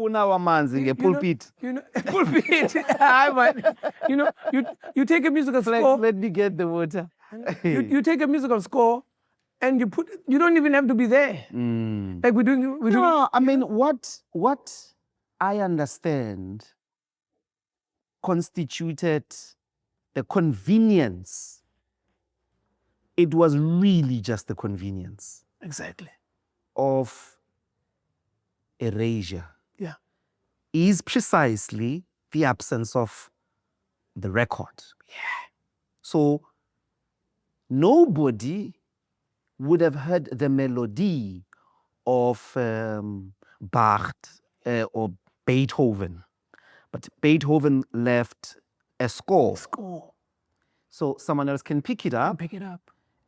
pulpit. Pulpit. You take a musical score. Let me get the water. You take a musical score, and you don't even have to be there. Like we're doing. No, I mean what I understand constituted the convenience. It was really just the convenience. Exactly. Of erasure. Yeah. Is precisely the absence of the record. Yeah. So nobody would have heard the melody of Bach or Beethoven. But Beethoven left a score. So someone else can pick it up.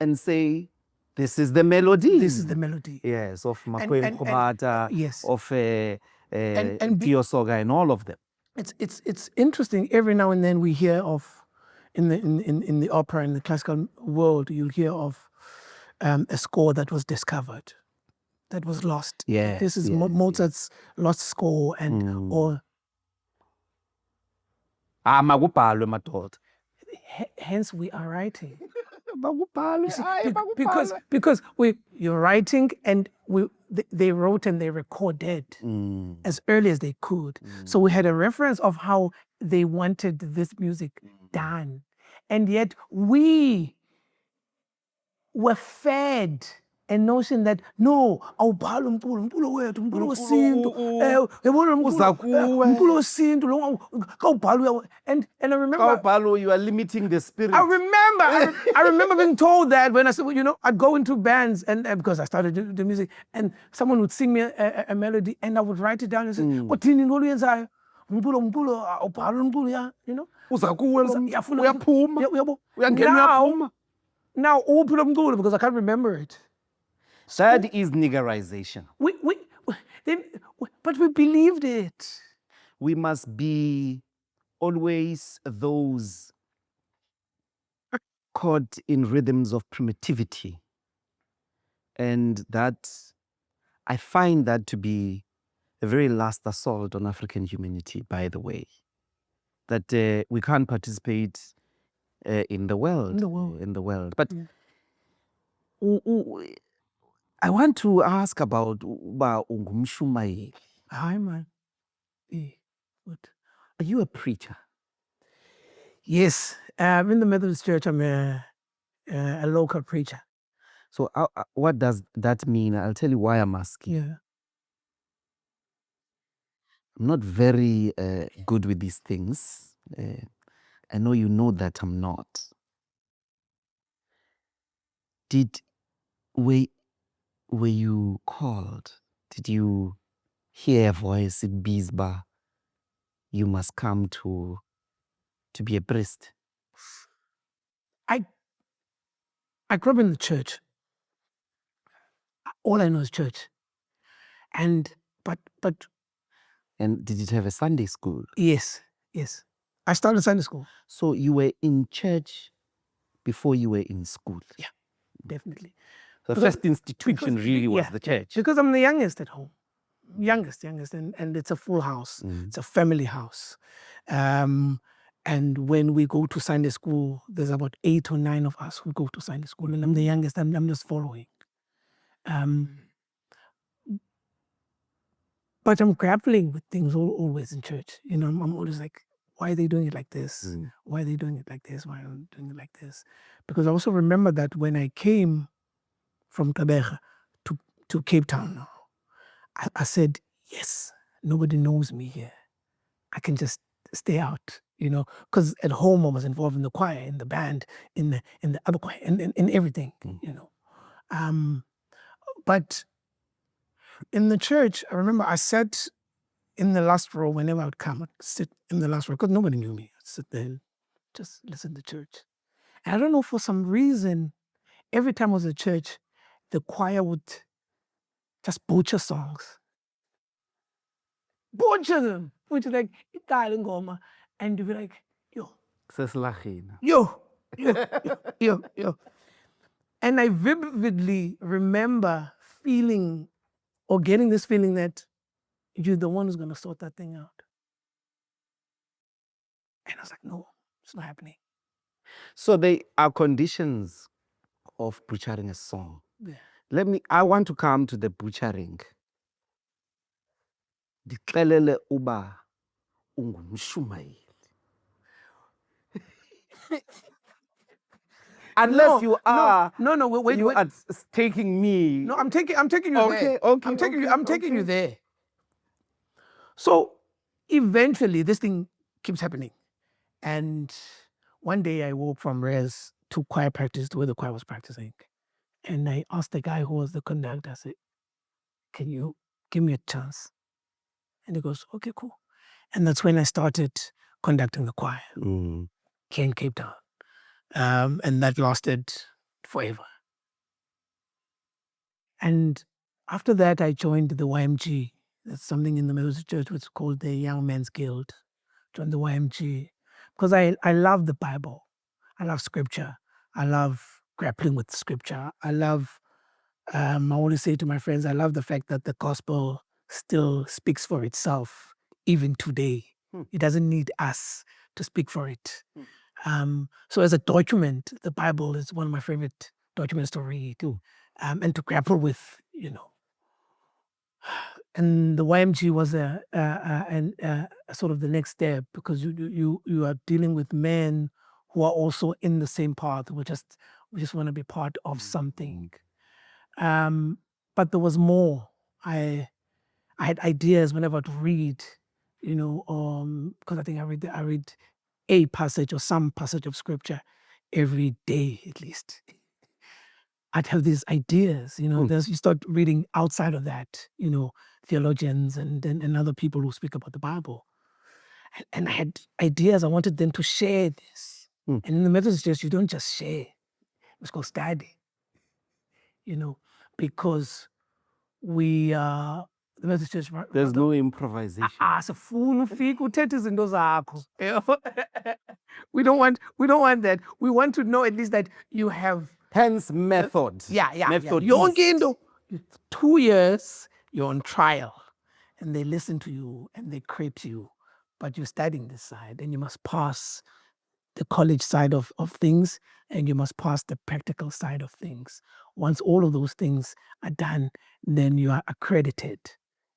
And say, this is the melody. This is the melody. Yes, of Makwem Kobata, yes. of Tio Soga, and all of them. It's interesting. Every now and then we hear of, in the opera, in the classical world, you'll hear of a score that was discovered, that was lost. Yes, this is Mozart's lost score, and or. Hence, we are writing. Because you're writing, and they wrote and they recorded as early as they could. So we had a reference of how they wanted this music done, and yet we were fed a notion that no, awubhala umculo wethu, umculo wesintu, yabona umculo wesintu lo kawubhala, and I remember you are limiting the spirit. I remember being told that when I said, I'd go into bands, and because I started the music, and someone would sing me a melody, and I would write it down and say, "Kodini ngolo yenzayo, umculo awubhala umculo ya, Now uphula umculo, because I can't remember it. That is niggerization. But we believed it. We must be always those caught in rhythms of primitivity. And that, I find that to be a very last assault on African humanity, by the way. That we can't participate in the world. But I want to ask about ungumshumayeli. Hi, man. What? Are you a preacher? Yes. In the Methodist Church, I'm a local preacher. So what does that mean? I'll tell you why I'm asking. Yeah. I'm not very good with these things. I know you know that I'm not. Were you called? Did you hear a voice in Bizba? You must come to be a priest. I grew up in the church. All I know is church. But and did it have a Sunday school? Yes. I started Sunday school. So you were in church before you were in school? Yeah, definitely. The first institution really was the church. Because I'm the youngest at home. Youngest, and it's a full house. It's a family house. And when we go to Sunday school, there's about 8 or 9 of us who go to Sunday school, and I'm the youngest, and I'm just following. But I'm grappling with things always in church. I'm always like, why are they doing it like this? Why are they doing it like this? Why are they doing it like this? Because I also remember that when I came from Tabega to Cape Town, I said, yes, nobody knows me here. I can just stay out, because at home I was involved in the choir, in the band, in the other choir, in everything, But in the church, I remember I sat in the last row whenever I would come. I'd sit in the last row because nobody knew me. I'd sit there and just listen to church. And I don't know, for some reason, every time I was at church, the choir would just butcher songs. Butcher them. Which is like, and you'd be like, yo. And I vividly remember feeling or getting this feeling that, you're the one who's going to sort that thing out. And I was like, no, it's not happening. So they are conditions of butchering a song. Yeah. I want to come to the butchering. Ndixelele uba ungumshumayeli. Unless you are wait. you are taking me. No, I'm taking you there. Okay. I'm taking you there. So eventually this thing keeps happening. And one day I woke from res to choir practice to where the choir was practicing. And I asked the guy who was the conductor, I said, can you give me a chance? And he goes, okay, cool. And that's when I started conducting the choir here in Cape Town. And that lasted forever. And after that, I joined the YMG. That's something in the Methodist Church which is called the Young Men's Guild. Joined the YMG because I love the Bible. I love scripture. I love grappling with scripture. I always say to my friends, I love the fact that the gospel still speaks for itself, even today. It doesn't need us to speak for it. So as a document, the Bible is one of my favorite documents to read and to grapple with, And the YMG was a sort of the next step because you are dealing with men who are also in the same path. We just want to be part of something. But there was more. I had ideas whenever I'd read, because I think I read a passage or some passage of scripture every day at least. I'd have these ideas, you start reading outside of that, theologians and other people who speak about the Bible. And I had ideas. I wanted them to share this. And in the Methodist Church, you don't just share. It's called study, because we the Methodist Church. There's no improvisation. We don't want that. We want to know at least that you have. Hence method. Method. Yeah. 2 years, you're on trial, and they listen to you and they crib you, but you're studying this side, and you must pass the college side of things, and you must pass the practical side of things. Once all of those things are done, then you are accredited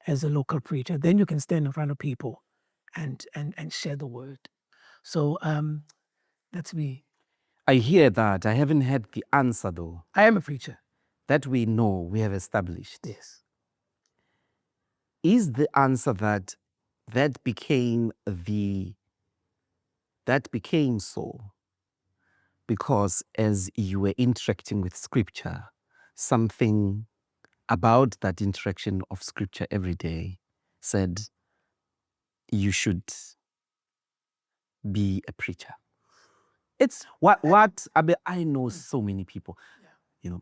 as a local preacher. Then you can stand in front of people and share the word. So that's me. I hear that. I haven't had the answer though. I am a preacher. That we know, we have established. Yes. Is the answer that became so because as you were interacting with scripture, something about that interaction of scripture every day said you should be a preacher? It's I know so many people.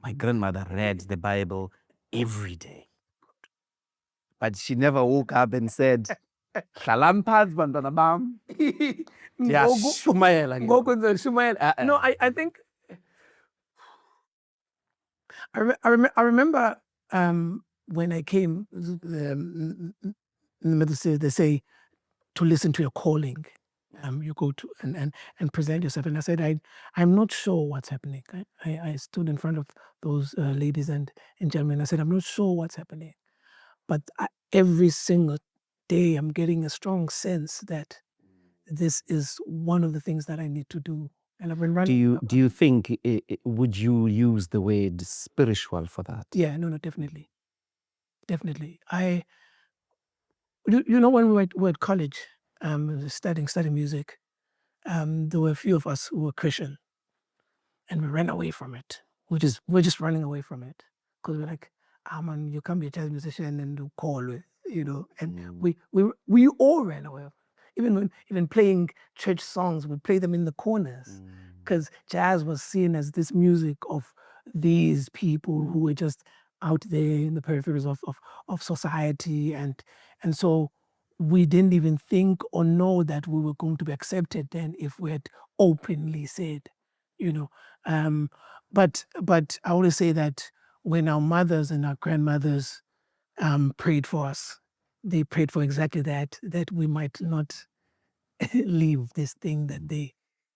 My grandmother read the Bible every day. But she never woke up and said, "Hlalampaz bantwana bam." No, I think I remember when I came in the Middle they say to listen to your calling. You go to and present yourself. And I said, I'm not sure what's happening. I stood in front of those ladies and gentlemen. I said, I'm not sure what's happening. But every single day, I'm getting a strong sense that this is one of the things that I need to do. And I've been running. Do you think, would you use the word spiritual for that? Yeah, no, definitely. Definitely. When we were at college, studying music, there were a few of us who were Christian, and we ran away from it. We're just running away from it because we're like, man, you can't be a jazz musician and do call, and we all ran away. Even playing church songs, we play them in the corners because jazz was seen as this music of these people who were just out there in the peripheries of society, and so we didn't even think or know that we were going to be accepted then if we had openly said, but I always say that when our mothers and our grandmothers prayed for us, they prayed for exactly that we might not leave this thing that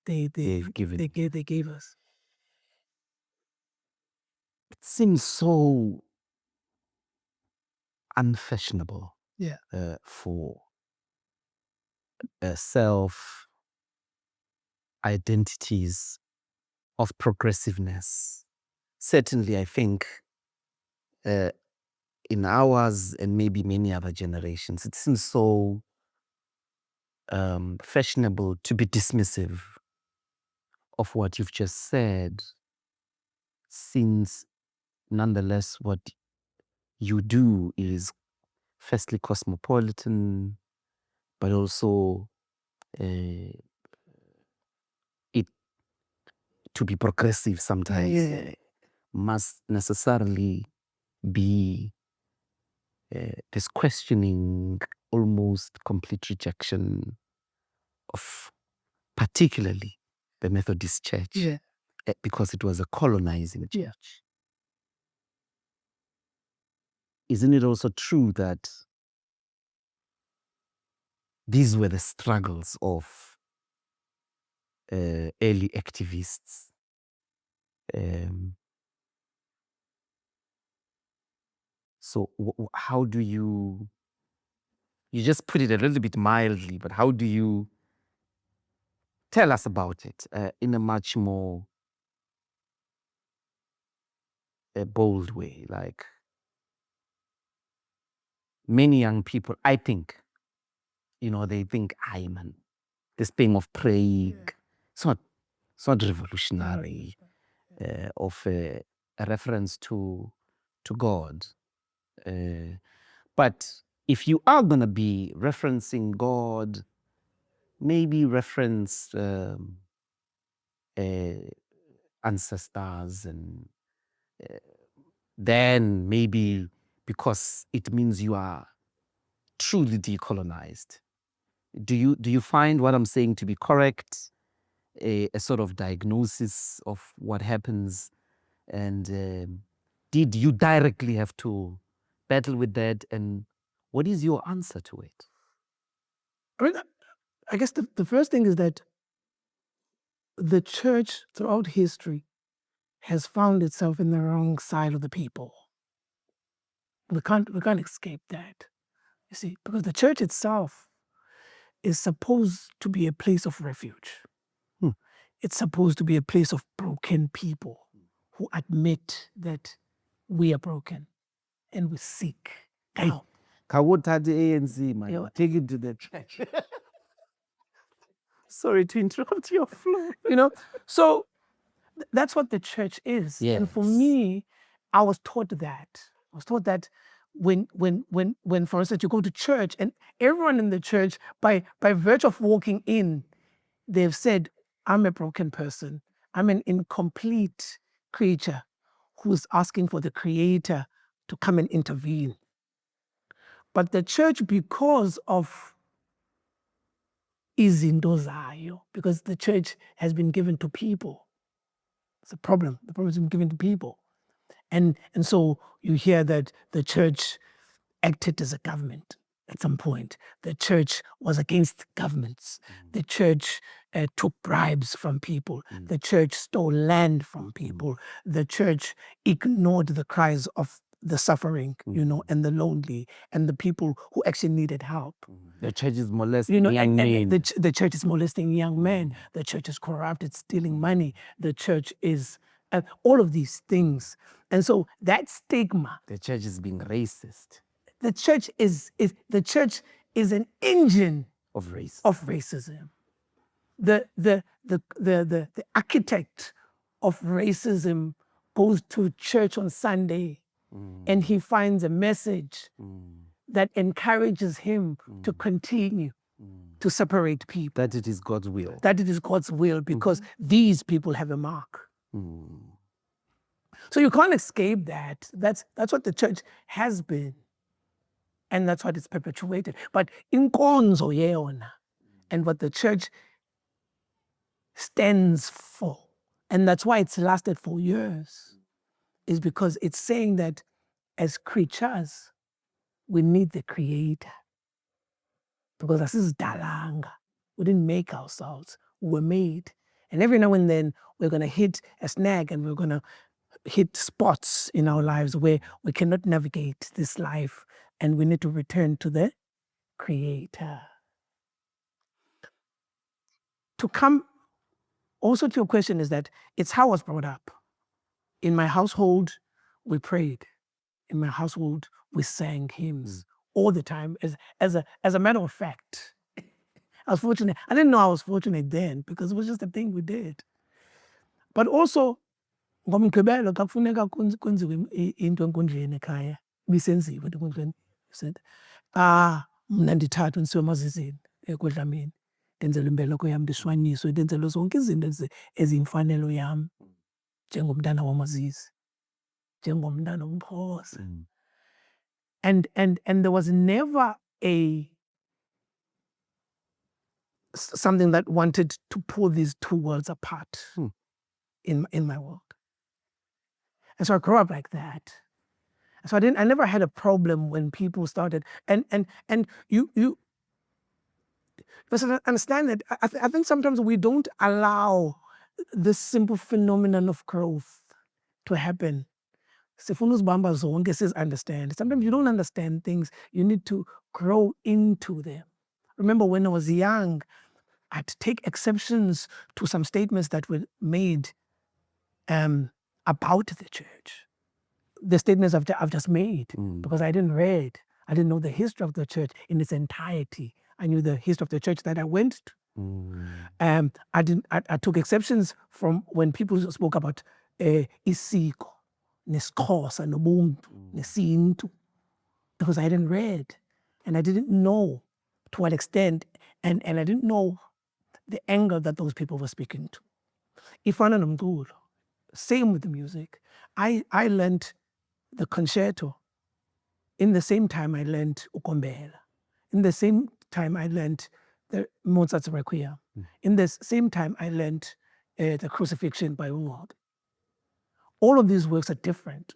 They've given. they gave us. It seems so unfashionable Yeah. for self identities of progressiveness. Certainly, I think in ours and maybe many other generations, it seems so fashionable to be dismissive of what you've just said, since nonetheless what you do is firstly cosmopolitan, but also it to be progressive sometimes must necessarily be this questioning, almost complete rejection of particularly the Methodist Church, because it was a colonizing church. Isn't it also true that these were the struggles of early activists? So how do you just put it a little bit mildly, but how do you tell us about it in a much more bold way? Like many young people, I think, they think, "Aye, man, this thing of praying, it's not revolutionary, of a reference to God." But if you are going to be referencing God, maybe reference ancestors, and then maybe because it means you are truly decolonized. Do you find what I'm saying to be correct? A sort of diagnosis of what happens, and did you directly have to battle with that, and what is your answer to it? I mean, I guess the first thing is that the church throughout history has found itself in the wrong side of the people. We can't escape that, you see, because the church itself is supposed to be a place of refuge. It's supposed to be a place of broken people who admit that we are broken and we seek. Now, Kawothatha ANC, man. Take it to the church. Sorry to interrupt your flow. So that's what the church is. And for me, I was taught that. When, for instance, you go to church and everyone in the church, by virtue of walking in, they've said, I'm a broken person. I'm an incomplete creature who's asking for the Creator to come and intervene. But the church, because of izinto zayo, because the church has been given to people. It's a problem. The problem has been given to people. And so you hear that the church acted as a government at some point. The church was against governments. The church took bribes from people. The church stole land from people. The church ignored the cries of the suffering, and the lonely, and the people who actually needed help. The church is molesting young men. The church is molesting young men. The church is corrupted, stealing money. The church is all of these things. And so that stigma. The church is being racist. The church is an engine of race. Of racism. The architect of racism goes to church on Sunday and he finds a message that encourages him to continue to separate people. That it is God's will. That it is God's will because these people have a mark. So you can't escape that. That's what the church has been. And that's what it's perpetuated. But inkonzo yeyona, and what the church stands for, and that's why it's lasted for years, is because it's saying that as creatures, we need the creator. Because asizidalanga. We didn't make ourselves. We were made. And every now and then we're going to hit a snag and we're going to hit spots in our lives where we cannot navigate this life and we need to return to the creator. To come also to your question is that it's how I was brought up. In my household, we prayed. In my household, we sang hymns all the time. As a matter of fact, I was fortunate. I didn't know I was fortunate then because it was just a thing we did. But also, ngoMgqibelo xa kufuneka kwenziwe into enkundleni ekhaya, ibisenziwe into enkundleni. Mna ndithathwe ndisiwe emazizini ekudlamini. Ndenzelwe imbeleko yam, ndishwanyiswe, ndenzelwe zonke izinto eziyimfanelo yam njengomntana wamazizi, njengomntana womXhosa. And there was never something that wanted to pull these two worlds apart in my world. And so I grew up like that. So I never had a problem when people started and you must understand that I think sometimes we don't allow this simple phenomenon of growth to happen. Sifuna uzibamba zonke understand. Sometimes you don't understand things. You need to grow into them. Remember when I was young, I'd take exceptions to some statements that were made about the church. The statements I've just made because I didn't read. I didn't know the history of the church in its entirety. I knew the history of the church that I went to. I took exceptions from when people spoke about isiko, nesiXhosa, nobuntu, nesintu, because I didn't read and I didn't know to what extent and I didn't know the angle that those people were speaking to. Ifana nomculo, same with the music. I learned the concerto in the same time I learned ukombela. In the same time I learned the Mozart's Requiem. In the same time I learned the Crucifixion by Ungog. All of these works are different,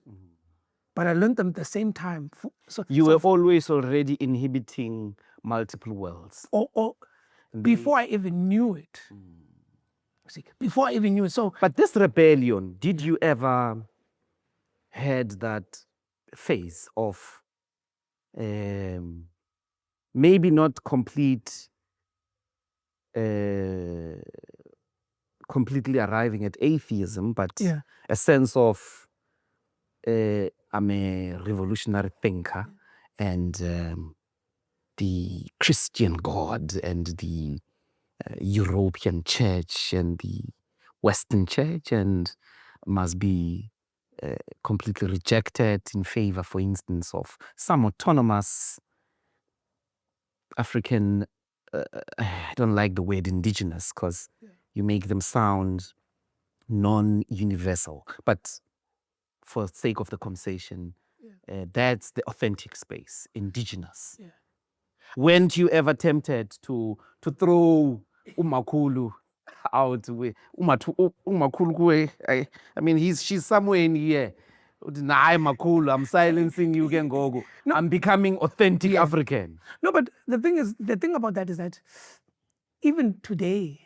but I learned them at the same time. So you were always already inhibiting multiple worlds. Or before I even knew it. See, before I even knew it. So, but this rebellion, did you ever had that phase of maybe not completely arriving at atheism, but a sense of I'm a revolutionary thinker and the Christian God and the European church and the Western church and must be completely rejected in favor, for instance, of some autonomous African, I don't like the word indigenous because you make them sound non-universal, but for the sake of the conversation, that's the authentic space, indigenous. Weren't you ever tempted to throw uMakhulu out? uMakhulu, I mean, she's somewhere in here. Nah, Makhulu, I'm silencing you, Gengogo. No, I'm becoming authentic African. No, but the thing about that is that even today,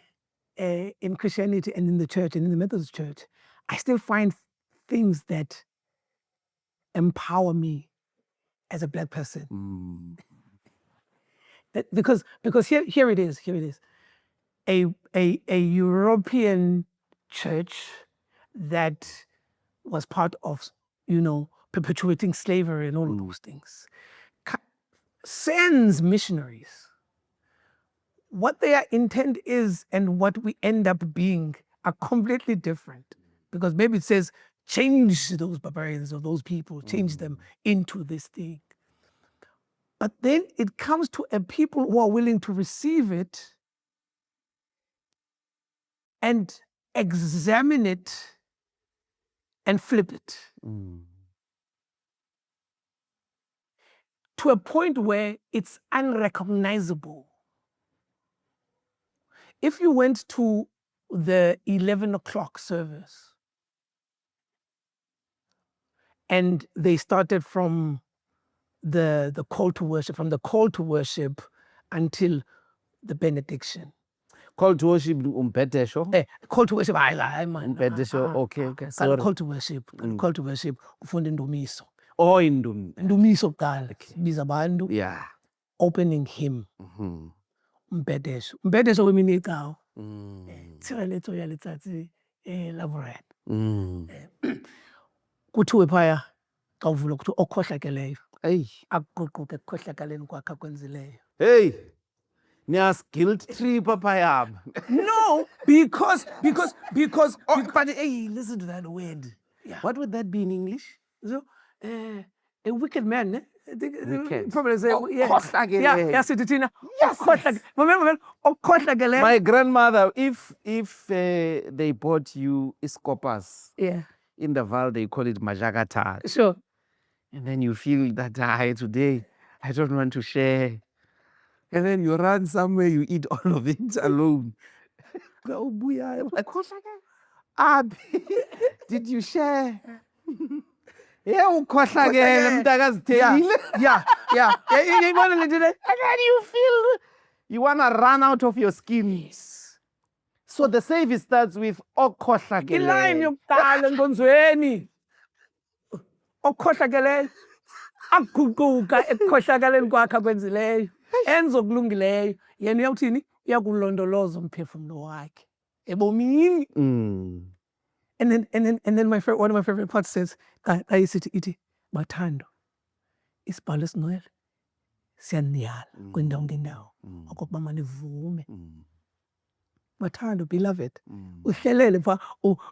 in Christianity and in the church and in the Methodist Church, I still find things that empower me as a Black person. Because here it is. A European church that was part of, perpetuating slavery and all of those things, sends missionaries. What their intent is and what we end up being are completely different. Because maybe it says, change those barbarians or those people, change them into this thing. But then it comes to a people who are willing to receive it and examine it and flip it. To a point where it's unrecognizable. If you went to the 11 o'clock service and they started from the call to worship, from the call to worship until the benediction. Call to worship umbhedesho. Call to worship, hayi man. Umbhedesho, okay, sorry. Call to worship, call to worship, ufunda indumiso. Oh, indum. Indumiso kuqala, biza abantu. Yeah. Opening hymn. Umbhedesho. Umbhedesho wemini ecawa. Tshireletso ya letsatsi la borena. Kuthiwe phaya xa uvula kuthiwa okhohlakeleyo. Hey. Akuququke ekukhohlakaleni kwakhe akwenzileyo. Hey. Nias guilt trip apayab. No, because but hey, listen to that word. Yeah. What would that be in English? So a wicked man, eh? Wicked. Probably say Okhohlakeleyo. yeah, Sitina. Yes. Remember, okhohlakeleyo. My grandmother, if they bought you iskopas, Yeah. in the Val they call it majagatat. Sure. And then you feel that today I don't want to share. And then you run somewhere, you eat all of it alone. Oh, booyah. Abi, did you share? Yeah, ukhohlakele mntakazithelile. Yeah. And then you feel you want to run out of your skin. Yes. So the service starts with okhohlakele. Iline yokuqala enkonzweni. Okhohlakeleyo. Akuququka ekukhohlakaleni kwakhe akwenzileyo. Enza okulungileyo. Yena uyawuthini? Uyakulondoloza umphefumulo wakhe ebomini. And then one of my favorite parts says, iti bathando isibhalo esingcwele siyaniyala kwindawo ngendawo okokuba manivume. Bathando, beloved, uhlelele pha,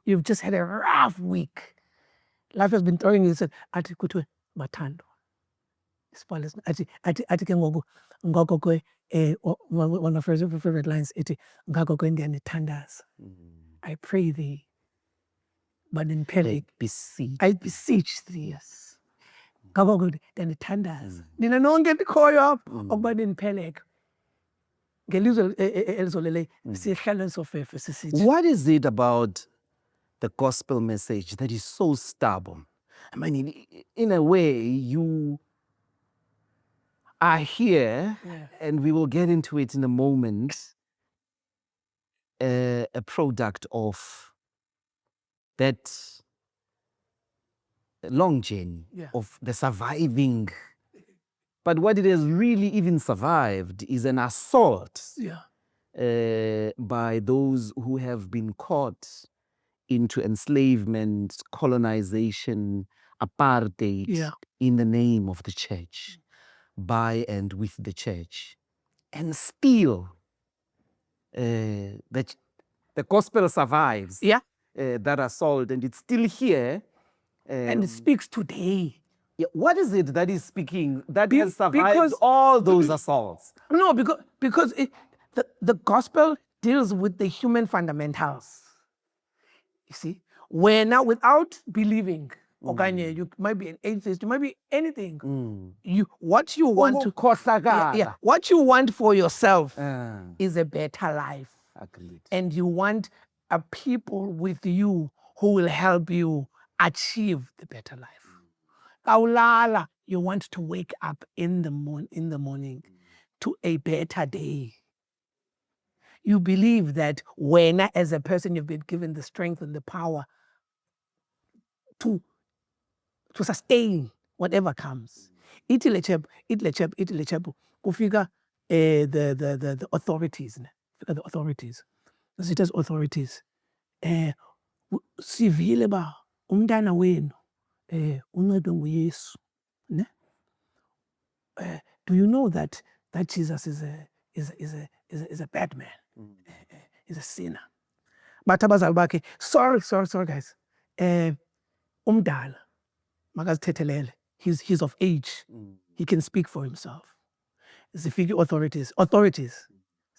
you've just had a rough week. Life has been throwing you. Said athi kuthiwe bathando isibhalo athi ke ngoku ngoko ke one of my favorite lines ithi ngako ke ndiyanithandaza. I pray thee, but in Pele, I beseech thee. Yes. Ngako ke ndiyanithandaza. Nina nonke ndikhoyo apha okuba nindipheleke. Ngelizwe elizolele sihlala sofefe sisithi. What is it about the gospel message that is so stubborn? I mean, in a way, you are here, and we will get into it in a moment, a product of that long journey of the surviving. But what it has really even survived is an assault by those who have been caught into enslavement, colonization, apartheid in the name of the church, by and with the church. And still, the gospel survives that assault, and it's still here. And it speaks today. Yeah, what is it that is speaking that has survived all those assaults? No, because the gospel deals with the human fundamentals. You see, where now without believing, you might be an atheist, you might be anything. What you want what you want for yourself is a better life. Agreed. And you want a people with you who will help you achieve the better life. Kaulala, you want to wake up in the morning to a better day. You believe that when, as a person, you've been given the strength and the power to sustain whatever comes. Iti lechebu, kufika the authorities. The authorities. It has authorities. Sivile ba umntana wenu uncedwe nguYesu. Ne? Do you know that Jesus is a bad man? He's a sinner. But abazali bakhe, sorry guys. Umdala makazithethelele. He's of age. He can speak for himself. Zifike authorities.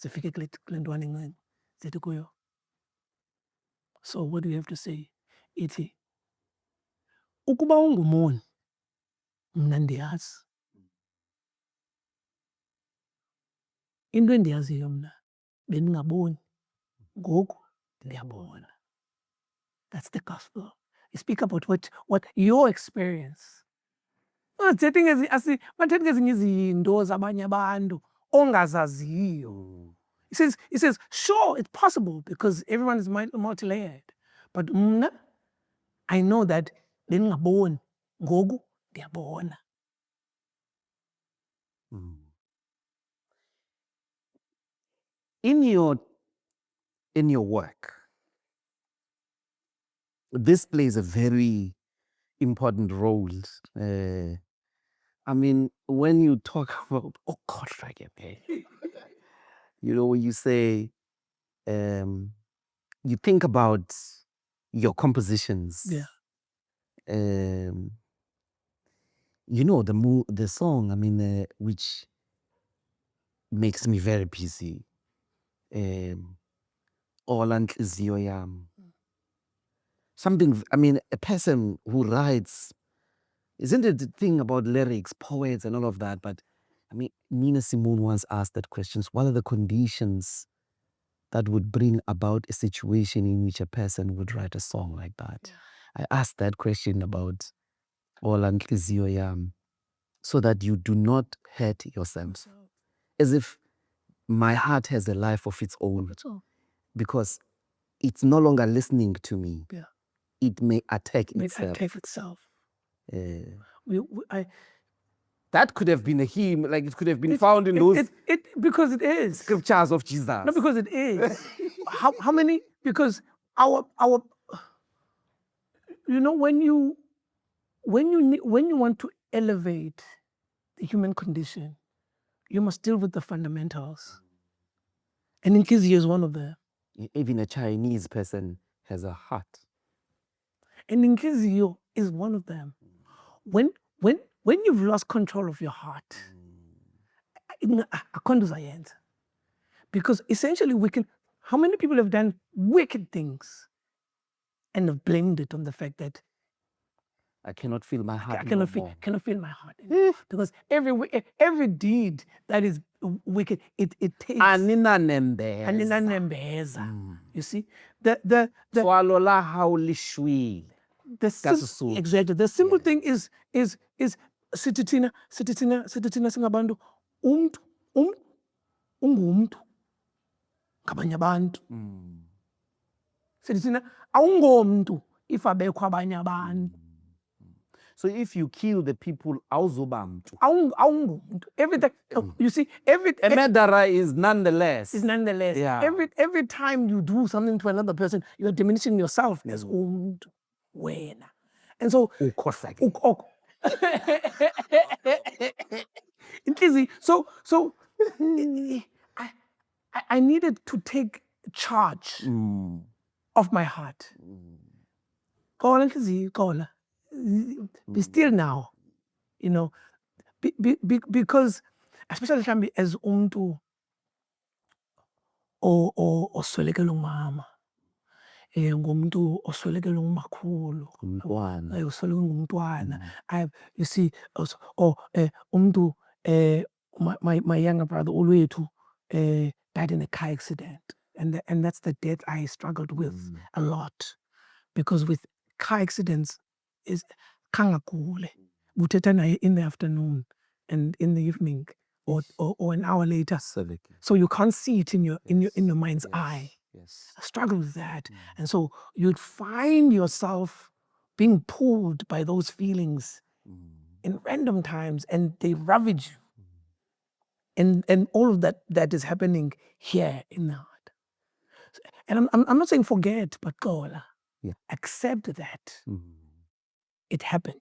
Zifike kule ntwana encane. Zithi kuyo. So what do you have to say? Ithi ukuba ungumoni mna ndiyazi. Into endiyaziyo mna bendingaboni, ngoku ndiyabona. That's the gospel. You speak about what your experience bathetha ngezinye izinto zabanye abantu ongazaziyo. He says, sure, it's possible because everyone is multi-layered. But mna, I know that bendingaboni, ngoku ndiyabona. In your work, this plays a very important role. I mean, when you talk about, oh God, you know, when you say, you think about your compositions. Yeah. You know, the song, I mean, which makes me very busy. Ola Nhliziyo Yam. Something, I mean, a person who writes, isn't it the thing about lyrics, poets, and all of that? But I mean, Nina Simone once asked that question: what are the conditions that would bring about a situation in which a person would write a song like that? Yeah. I asked that question about Ola Nhliziyo Yam, so that you do not hurt yourself. As if my heart has a life of its own. Because it's no longer listening to me. Yeah. It may attack itself. That could have been a hymn, like it could have been found in those because it is scriptures of Jesus. No, because it is. how many? Because our you know, when you want to elevate the human condition, you must deal with the fundamentals. And Inkizi is one of them. Even a Chinese person has a heart. And Inkizi is one of them. When you've lost control of your heart, because essentially how many people have done wicked things and have blamed it on the fact that I cannot feel my heart. I cannot feel my heart anymore. Because every deed that is wicked, it takes. Anina nembeza. You see, Swalola haulishwi. Exactly. The simple thing is sithina singabantu ungumntu ngabanye abantu. Sithina awungomntu if abekho abanye abantu. So if you kill the people, awuzobamntu. Everything, you see, a murderer is nonetheless. Yeah. Every time you do something to another person, you are diminishing yourself as umuntu wena. And so so I needed to take charge of my heart. Be still now, you know, because especially as umuntu oswelekela umama, ngumuntu oswelekela umakhulu, oswelekela ngumntwana. You see, umuntu, my younger brother Olwethu died in a car accident, and that's the death I struggled with a lot, because with car accidents is kangakule. Buthetha naye in the afternoon and in the evening or an hour later. So you can't see it in your mind's eye. Yes. I struggle with that. And so you'd find yourself being pulled by those feelings in random times, and they ravage you. And all of that is happening here in the heart. And I'm not saying forget, but go. Yeah. Accept that it happened.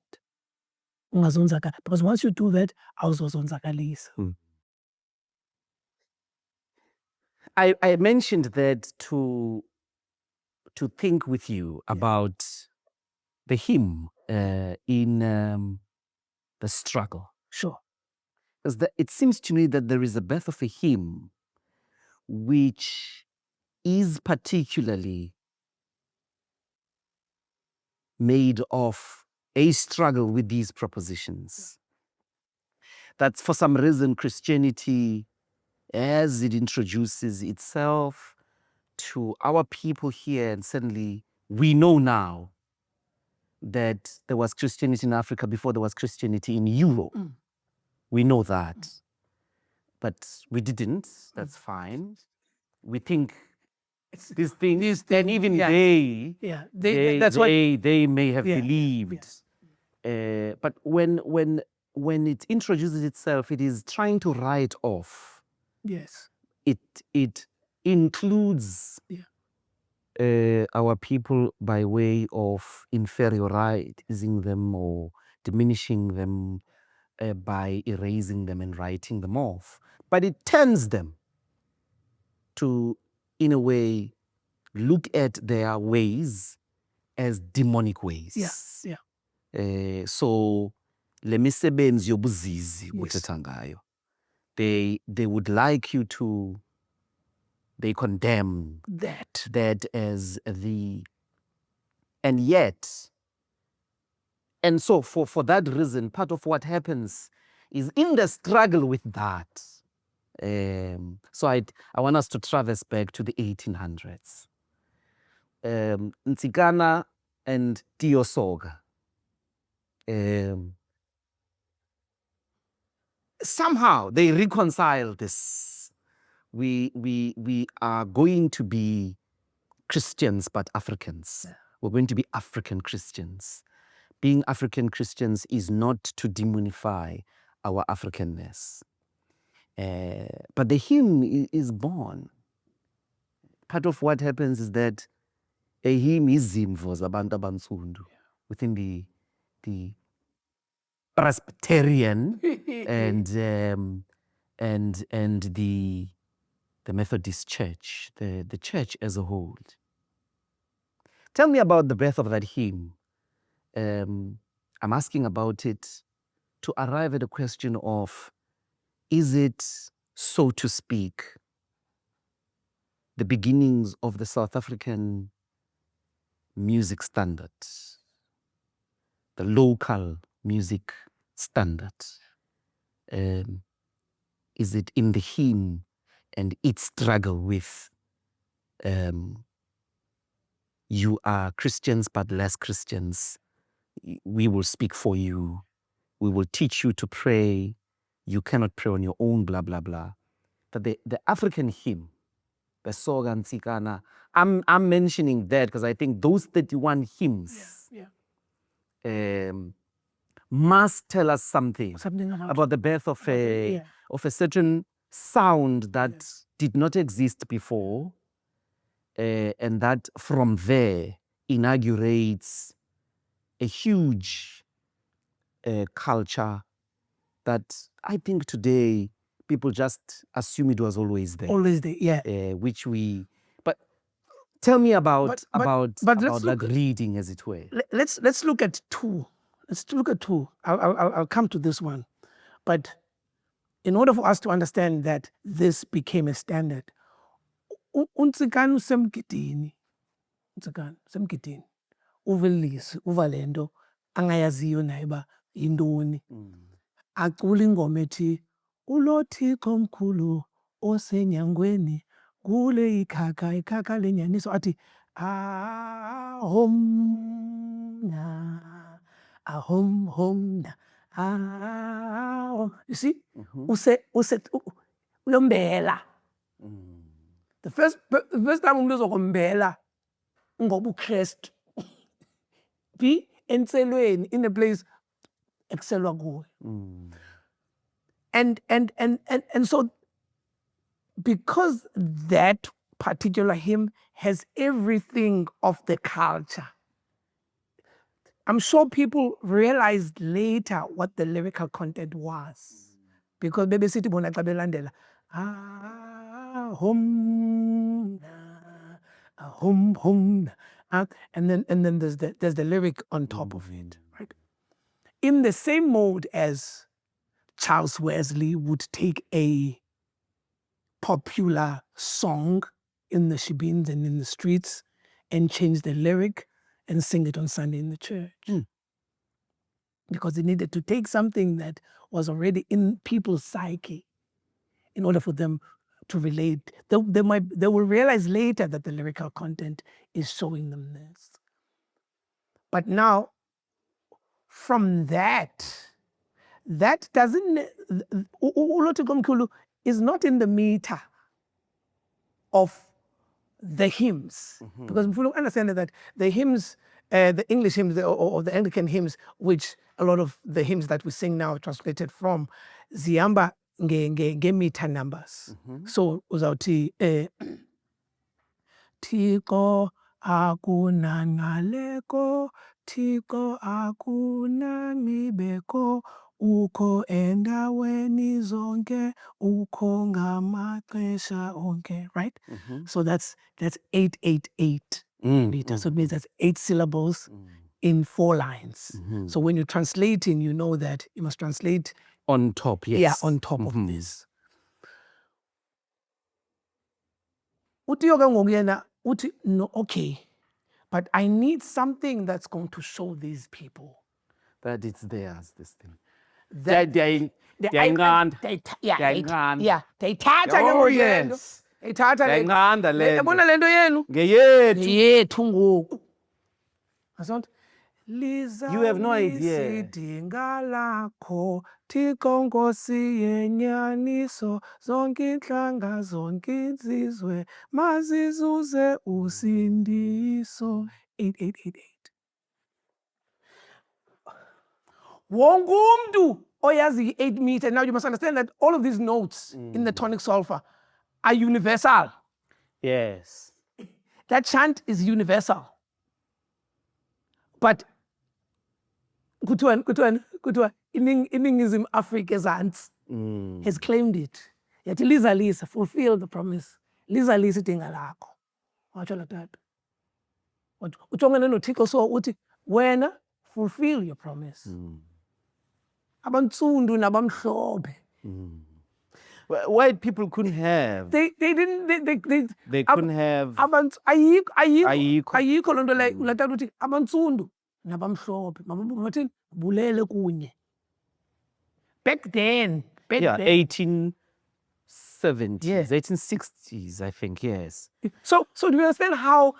Because once you do that, I mentioned that to think with you about the hymn in the struggle. Sure. Because it seems to me that there is a birth of a hymn which is particularly made of a struggle with these propositions. That for some reason Christianity, as it introduces itself to our people here, and certainly we know now that there was Christianity in Africa before there was Christianity in Europe. We know that. But we didn't. That's fine. We think these things, and even they may have believed. But when it introduces itself, it is trying to write off. Yes. It includes our people by way of inferiorizing them or diminishing them by erasing them and writing them off. But it turns them to, in a way, look at their ways as demonic ways. So le misebenzi yobuzizi uthetha ngayo, they would like you to, they condemn that as the, and yet, and so for that reason, part of what happens is in the struggle with that. So I want us to traverse back to the 1800s. Nsikana and Tiosoga. Somehow they reconcile this. We are going to be Christians, but Africans. We're going to be African Christians. Being African Christians is not to demonify our Africanness. But the hymn is born. Part of what happens is that a hymn is zimvo zabantu abansundu within the Presbyterian and the Methodist Church, the church as a whole. Tell me about the birth of that hymn. I'm asking about it to arrive at a question of, is it, so to speak, the beginnings of the South African music standard, the local music standard? Is it in the hymn and its struggle with you are Christians but less Christians? We will speak for you. We will teach you to pray. You cannot pray on your own, blah, blah, blah. But the African hymn, the Soga and Tsikana, I'm mentioning that because I think those 31 hymns must tell us something about the birth of a certain sound that did not exist before, and that from there inaugurates a huge culture that I think today people just assume it was always there. Always there, which we, but tell me about that reading, as it were. Let's look at two. Let's look at two. I'll come to this one. But in order for us to understand that this became a standard, uNtsikana usemgidini, uNtsikana usemgidini, uvelisi, uvalento, angayaziyo naye uba yintoni. Acula ingoma ethi, ulo Thixo omkhulu osenyangweni, kule ikhaka lenyaniso, athi ahomna, ahomna, ahom. You see, uyombela. The first time umuntu uzokombela ngoba uKristu. Be enselweni, in a place excelwa kuwe. And so because that particular hymn has everything of the culture, I'm sure people realized later what the lyrical content was. Because bebesithi bona xa belandela, hum, and then there's the lyric on top of it, right? In the same mode as Charles Wesley would take a popular song in the shebeens and in the streets and change the lyric and sing it on Sunday in the church. Because he needed to take something that was already in people's psyche in order for them to relate. They will realize later that the lyrical content is showing them this. But now, from that doesn't, ulothi komkhulu is not in the meter of the hymns. Because we understand that the hymns, the English hymns or the Anglican hymns, which a lot of the hymns that we sing now are translated from, zihamba nge-meter numbers. So uzawuthi Thixo akunangqaleko, Thixo akunangqibeko, ukho endaweni zonke, ukho ngamaxesha onke, right? So that's 888 meters. So it means that's 8 syllables in 4 lines. So when you're translating, you know that you must translate On top, yes. yeah, on top of this. Uthi ke ngoku yena uthi no, okay, but I need something that's going to show these people That it's theirs, this thing. that Ndiyayinqanda. ndayithatha ke Oh, ngoku le nto. yes. Ndayithatha le nto. Ndiyayinqanda le nto. Yabona le nto yenu Ngeyethu. yethu ngoku. Asonto You have no idea. lisidinga lakho, Thixo Nkosi yenyaniso, zonke intlanga zonke izizwe mazizuze usindiso. 8888. Wonke umntu oyazi 8 meter. Now you must understand that all of these notes in the tonic solfa are universal. Yes. That chant is universal. But kuthiwa iningizimu Afrika ezantsi has claimed it. Yathi lizalisa, fulfill the promise. Lizalisa idinga lakho. Watsho like that. Ujongene noThixo so uthi wena fulfill your promise. Abantsundu nabamhlophe. White people couldn't have. They didn't They couldn't have. ayikho loo nto leyo ulatata uthi abantsundu nabamhlophe mabathini bulele kunye. Back then 1870s, Yeah. 1860s, I think, yes. So do you understand how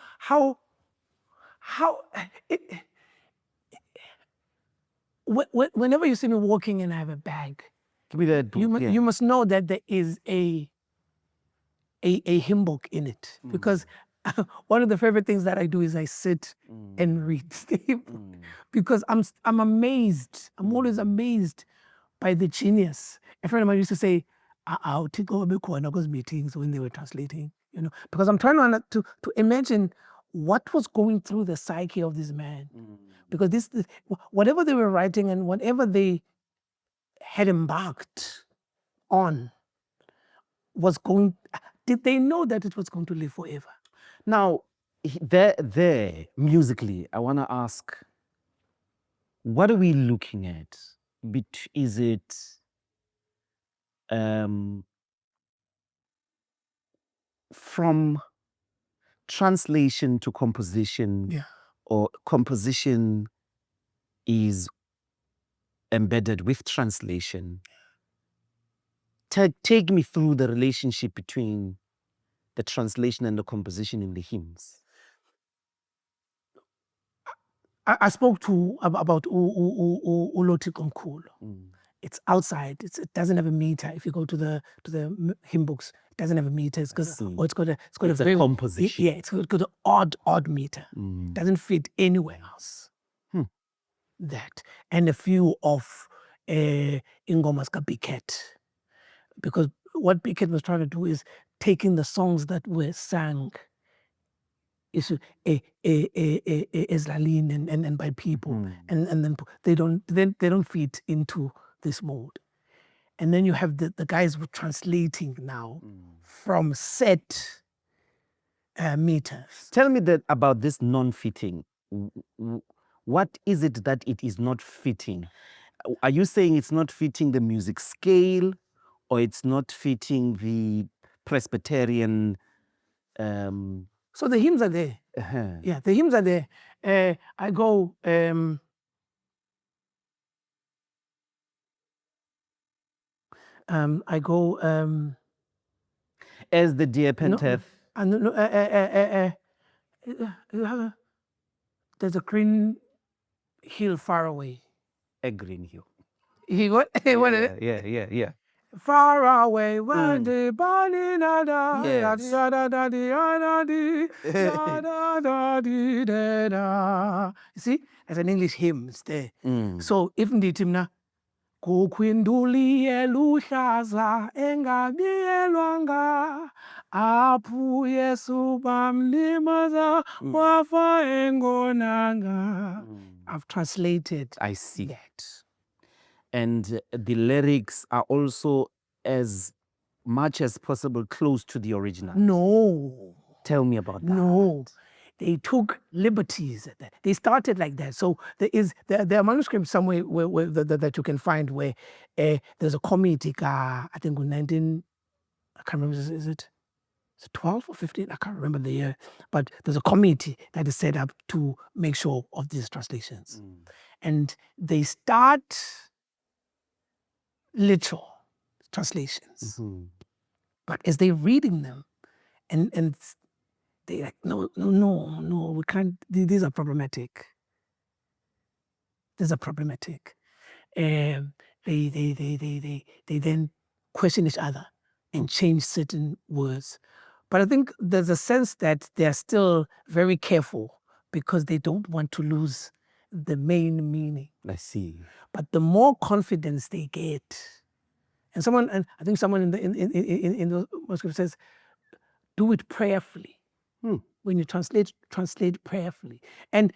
whenever you see me walking and I have a bag, Give me that book. you must know that there is a hymn book in it. Because one of the favorite things that I do is I sit and read the hymn book. Because I'm amazed. I'm always amazed by the genius. A friend of mine used to say, Thixo bekhona those meetings when they were translating, you know, because I'm trying to imagine what was going through the psyche of this man. Because this whatever they were writing and whatever they had embarked on was going, did they know that it was going to live forever? Now, there, musically, I want to ask, what are we looking at? Is it from translation to composition, Yeah. or composition is embedded with translation? Take me through the relationship between the translation and the composition in the hymns. I spoke about Ulothi Komkhulu. It's outside. It doesn't have a meter. If you go to the hymn books, it doesn't have a meter. It's got a very composition. Yeah, it's got an odd meter. It doesn't fit anywhere else. That and a few of Ingomas ka Biket, because what Biket was trying to do is taking the songs that were sang Eslalin and by people, and then they don't fit into this mode. And then you have the guys who are translating now from set meters. Tell me about this non-fitting. What is it that it is not fitting? Are you saying it's not fitting the music scale, or it's not fitting the Presbyterian? So the hymns are there. Yeah, the hymns are there. I go. As the deer penteth. There's a green hill far away. a green hill. He what? Yeah. Far away when the body da da da Yes. da da da da da da. You see, as an English hymn, it's there. So if ndithi mna kukhwinduli eluhlaza engabiyelwanga apho Yesu bamlimaza wafa engonanga. I've translated. I see that. And the lyrics are also as much as possible close to the original. No. Tell me about that. No. They took liberties at that. They started like that. So there are manuscripts somewhere that you can find where there's a committee, I think in 19, I can't remember, is it 12 or 15? I can't remember the year. But there's a committee that is set up to make sure of these translations. And they start literal translations. But as they're reading them, and they're like, no, we can't, these are problematic. These are problematic. They then question each other and change certain words. But I think there's a sense that they're still very careful because they don't want to lose the main meaning. I see. But the more confidence they get, and I think someone in the manuscript says, do it prayerfully. When you translate prayerfully. And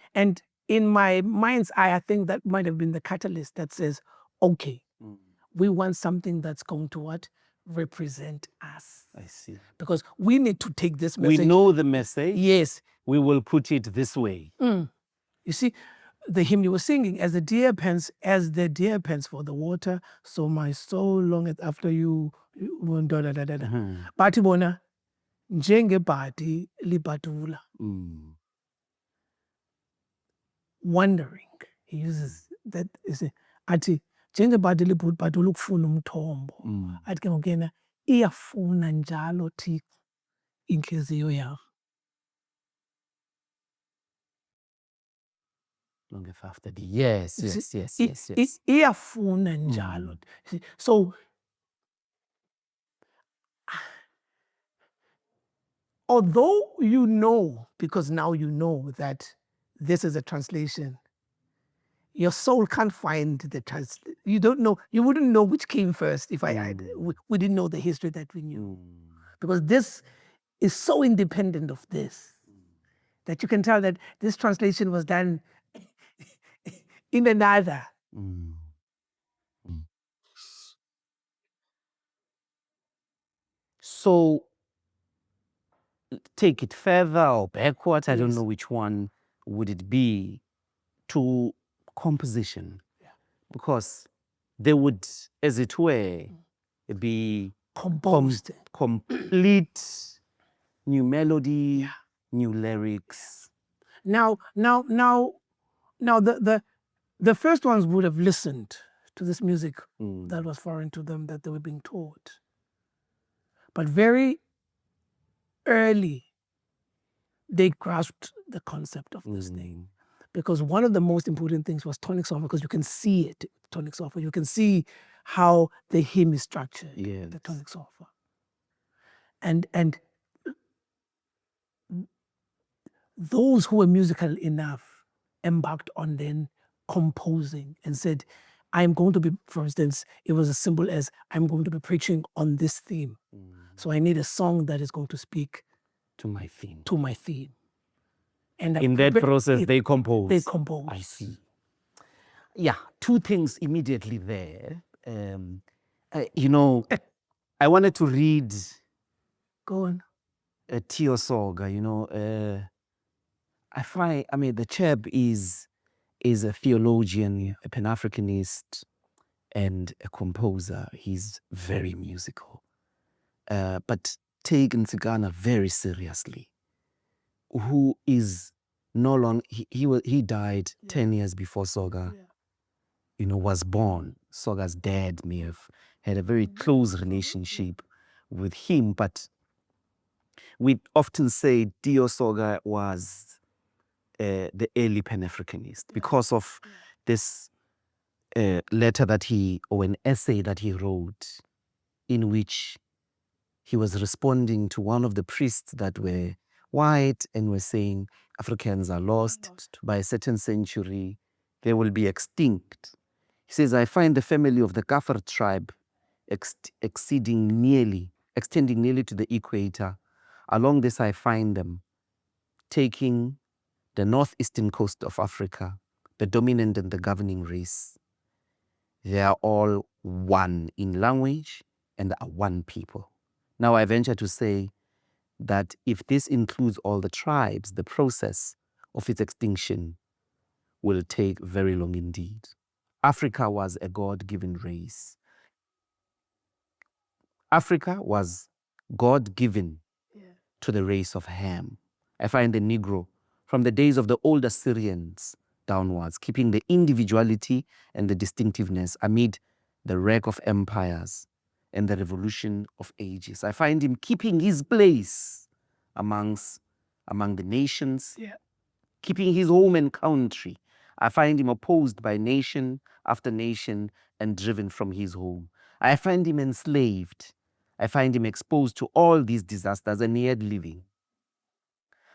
in my mind's eye, I think that might have been the catalyst that says, okay, we want something that's going to what? Represent us. I see. Because we need to take this message. We know the message. Yes. We will put it this way. You see, the hymn you were singing, as the deer pants for the water, so my soul longeth after you. Bathi bona, njengebhadi libhadula. Wondering. He uses that. Athi, njengebhadi libhadula ukufuna umthombo. Athi ke ngokuyena, iyafuna njalo Thixo inhliziyo yakho. Longeth after thee. Yes. Iyafuna njalo. So, although you know, because now you know that this is a translation, your soul can't find the translation. You don't know, you wouldn't know which came first if we didn't know the history that we knew. Because this is so independent of this that you can tell that this translation was done in another. So, take it further or backwards, I don't know which one would it be, to composition. Because they would, as it were, be Composed. Complete new melody, new lyrics. Now, the first ones would have listened to this music that was foreign to them, that they were being taught. But very early, they grasped the concept of this thing. Because one of the most important things was tonic solfa, because you can see it, tonic solfa. You can see how the hymn is structured, the tonic solfa. And those who were musical enough embarked on then composing and said, I'm going to be, for instance, it was as simple as, I'm going to be preaching on this theme. So I need a song that is going to speak to my theme. And in that process, they compose. They compose. I see. Yeah, two things immediately there. I wanted to read Go on. Tio Soga, the chap is a theologian, a Pan-Africanist, and a composer. He's very musical. But take Nsigana very seriously. Who is no longer, he died 10 years before Soga, was born. Soga's dad may have had a very close relationship with him, but we often say Tio Soga was the early Pan-Africanist because of this letter that or an essay that he wrote, in which he was responding to one of the priests that were white and were saying Africans are lost. By a certain century, they will be extinct. He says, I find the family of the Kafir tribe extending nearly to the equator. Along this, I find them taking the northeastern coast of Africa, the dominant and the governing race. They are all one in language and are one people. Now, I venture to say that if this includes all the tribes, the process of its extinction will take very long indeed. Africa was a God-given race. Africa was God-given to the race of Ham. I find the Negro from the days of the old Assyrians downwards, keeping the individuality and the distinctiveness amid the wreck of empires and the revolution of ages. I find him keeping his place among the nations, keeping his home and country. I find him opposed by nation after nation and driven from his home. I find him enslaved. I find him exposed to all these disasters and yet living,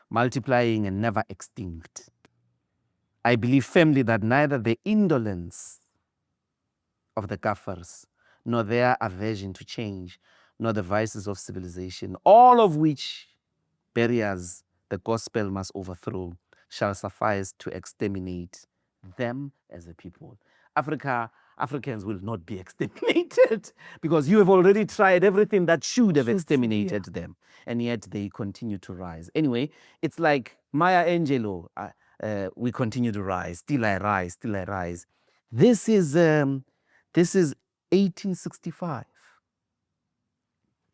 multiplying and never extinct. I believe firmly that neither the indolence of the Kafirs, nor their aversion to change, nor the vices of civilization, all of which barriers the gospel must overthrow, shall suffice to exterminate them as a people. Africans will not be exterminated because you have already tried everything that should have exterminated them, and yet they continue to rise. Anyway, it's like Maya Angelou, we continue to rise, still I rise, still I rise. This is 1865.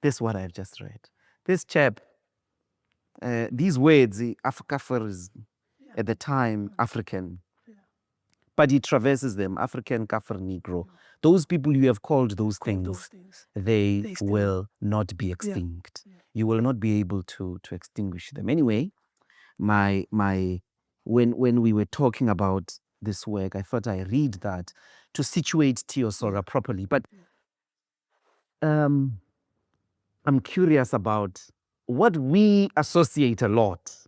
This is what I've just read. This chap, these words, Kafir is at the time African, but he traverses them, African, Kafir, Negro. Those people you have called those things, they will not be extinct. You will not be able to extinguish them. Anyway, when we were talking about this work, I thought I read that to situate Teosora properly. But I'm curious about what we associate a lot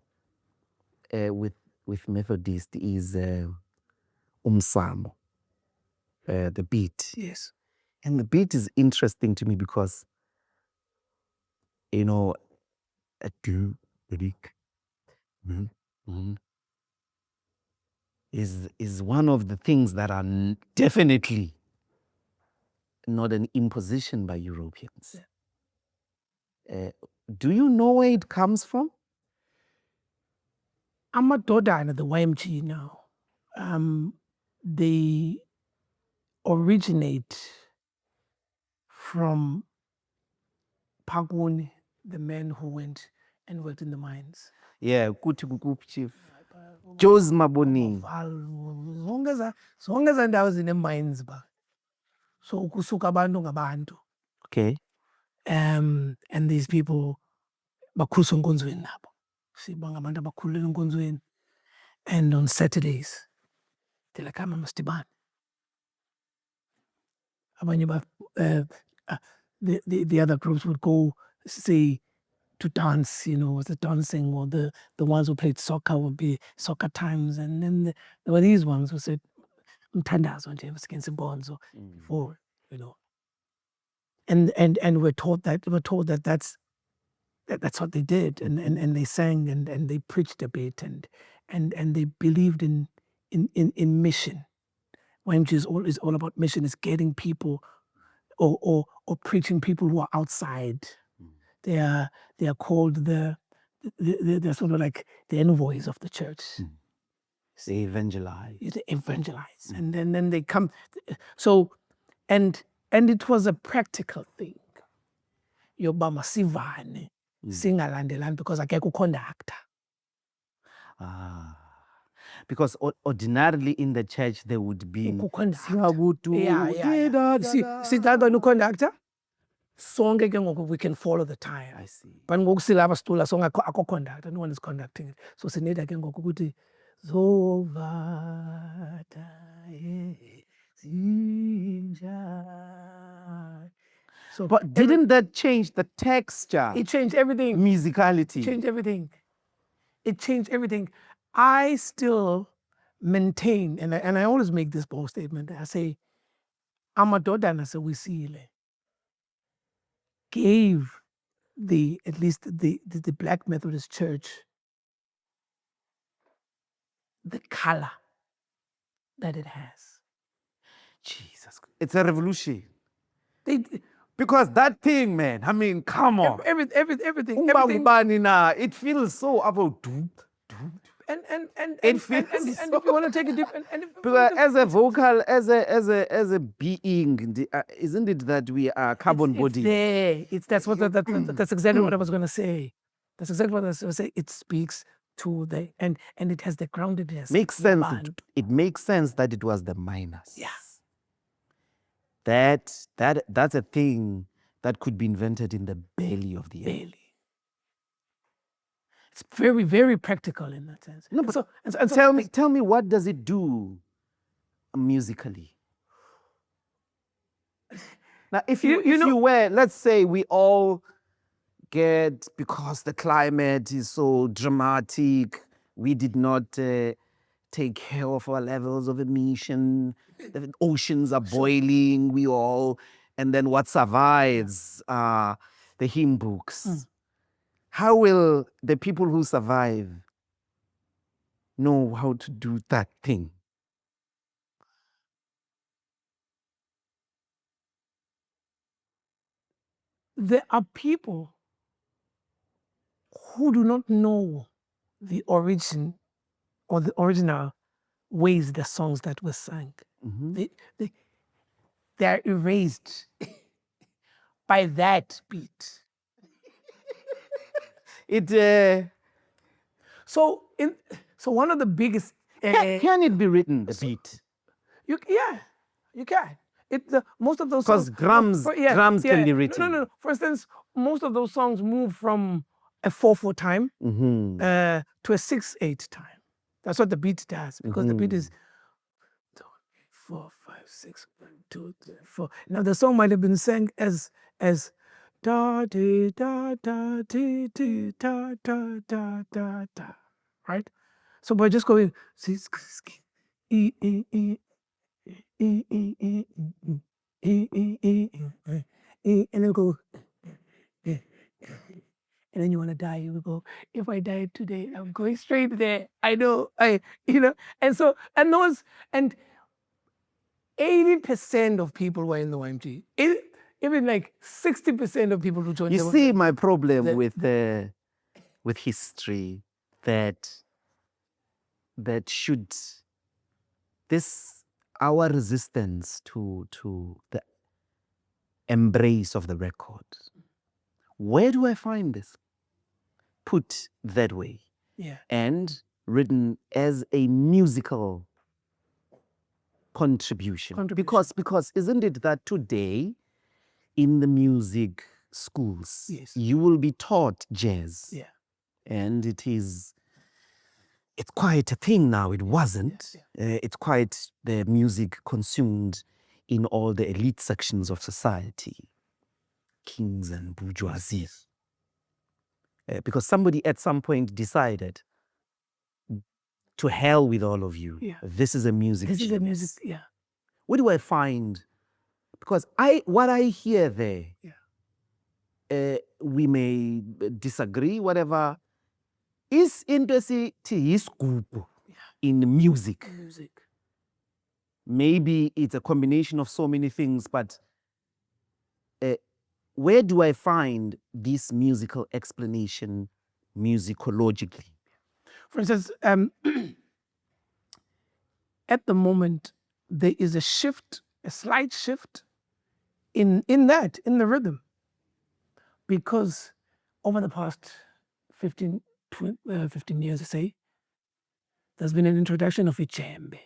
with Methodist is umsamo, the beat. Yes. And the beat is interesting to me because, you know, is one of the things that are definitely not an imposition by Europeans. Do you know where it comes from? Amadoda and the YMG now, they originate from Paguni, the men who went and worked in the mines. Yeah, Kutukukup Chief. Jose Maboni. Zonke zandawo zine mines ba. So kusuka abantu ngabantu. Okay. And these people bakhuliswa enkonzweni nabo. Siba ngabantu abakhulela enkonzweni. And on Saturdays, they're like, I'm a mastibane. The other groups would go, say, to dance, the dancing, or the ones who played soccer would be soccer times. And then there were these ones who said, Mtandazo nje against bonzo forward, And we're told that that's what they did, and they sang and they preached a bit and they believed in mission. YMG is all about mission. It's getting people or preaching people who are outside. They are called they're sort of like the envoys of the church. They evangelize. They evangelize, and then they come. So, and it was a practical thing. Yoba masivane singalandelani because akekho conductor. Because ordinarily in the church there would be sithatha no conductor. Sonke ke ngoku we can follow the time. I see. But ngoku silapha situla sonke akho conductor, no one is conducting it. So sineda ke ngoku ukuthi zovata So, but didn't that change the texture? it changed everything. Musicality. Changed everything. It changed everything. I still maintain, and I always make this bold statement. I say, Amadodana Sawisile gave at least the Black Methodist Church the color that it has. Jesus. It's a revolution. They, Because that thing, man, I mean, come on. everything. It feels so about And It feels if you want to take it deep, because as a vocal, as a being, isn't it that we are carbon body? That's exactly what I was going to say. That's exactly what I was going to say. It speaks to the and it has the groundedness. Makes sense. It makes sense that it was the minus. Yeah. That's a thing that could be invented in the belly of the earth. It's very, very practical in that sense. No, but tell me, what does it do musically? Now, if you were, let's say we all get, because the climate is so dramatic, we did not take care of our levels of emission, the oceans are boiling, and then what survives are the hymn books. How will the people who survive know how to do that thing? There are people who do not know the origin or the original ways the songs that were sung. They are erased by that beat. So one of the biggest can it be written, the beat? You can. Most of those songs, because drums can be written. No. For instance, most of those songs move from a 4/4 time to a 6/8 time. That's what the beat does, because the beat is 4, 5, 6, 1, 2, 3, 4. Now the song might have been sang as da di da da di di da da da da da, right? So by just going e e e and then go, and then you want to die, you go, if I died today, I'm going straight there. I know, and 80% of people were in the YMG. Even like 60% of people who joined. You see my problem with history, that should our resistance to the embrace of the record. Where do I find this? Put that way. Yeah. And written as a musical contribution. Because isn't it that today in the music schools, you will be taught jazz. Yeah. And it's quite a thing now. It wasn't. It's quite the music consumed in all the elite sections of society, kings and bourgeoisie. Because somebody at some point decided, to hell with all of you. Yeah. This is a music. This is a music. Yeah. What do I find? Because what I hear there, we may disagree, whatever, is into in music. Maybe it's a combination of so many things, but where do I find this musical explanation musicologically? For instance, at the moment, there is a slight shift in the rhythm. Because over the past 15 years, I say, there's been an introduction of ijembe.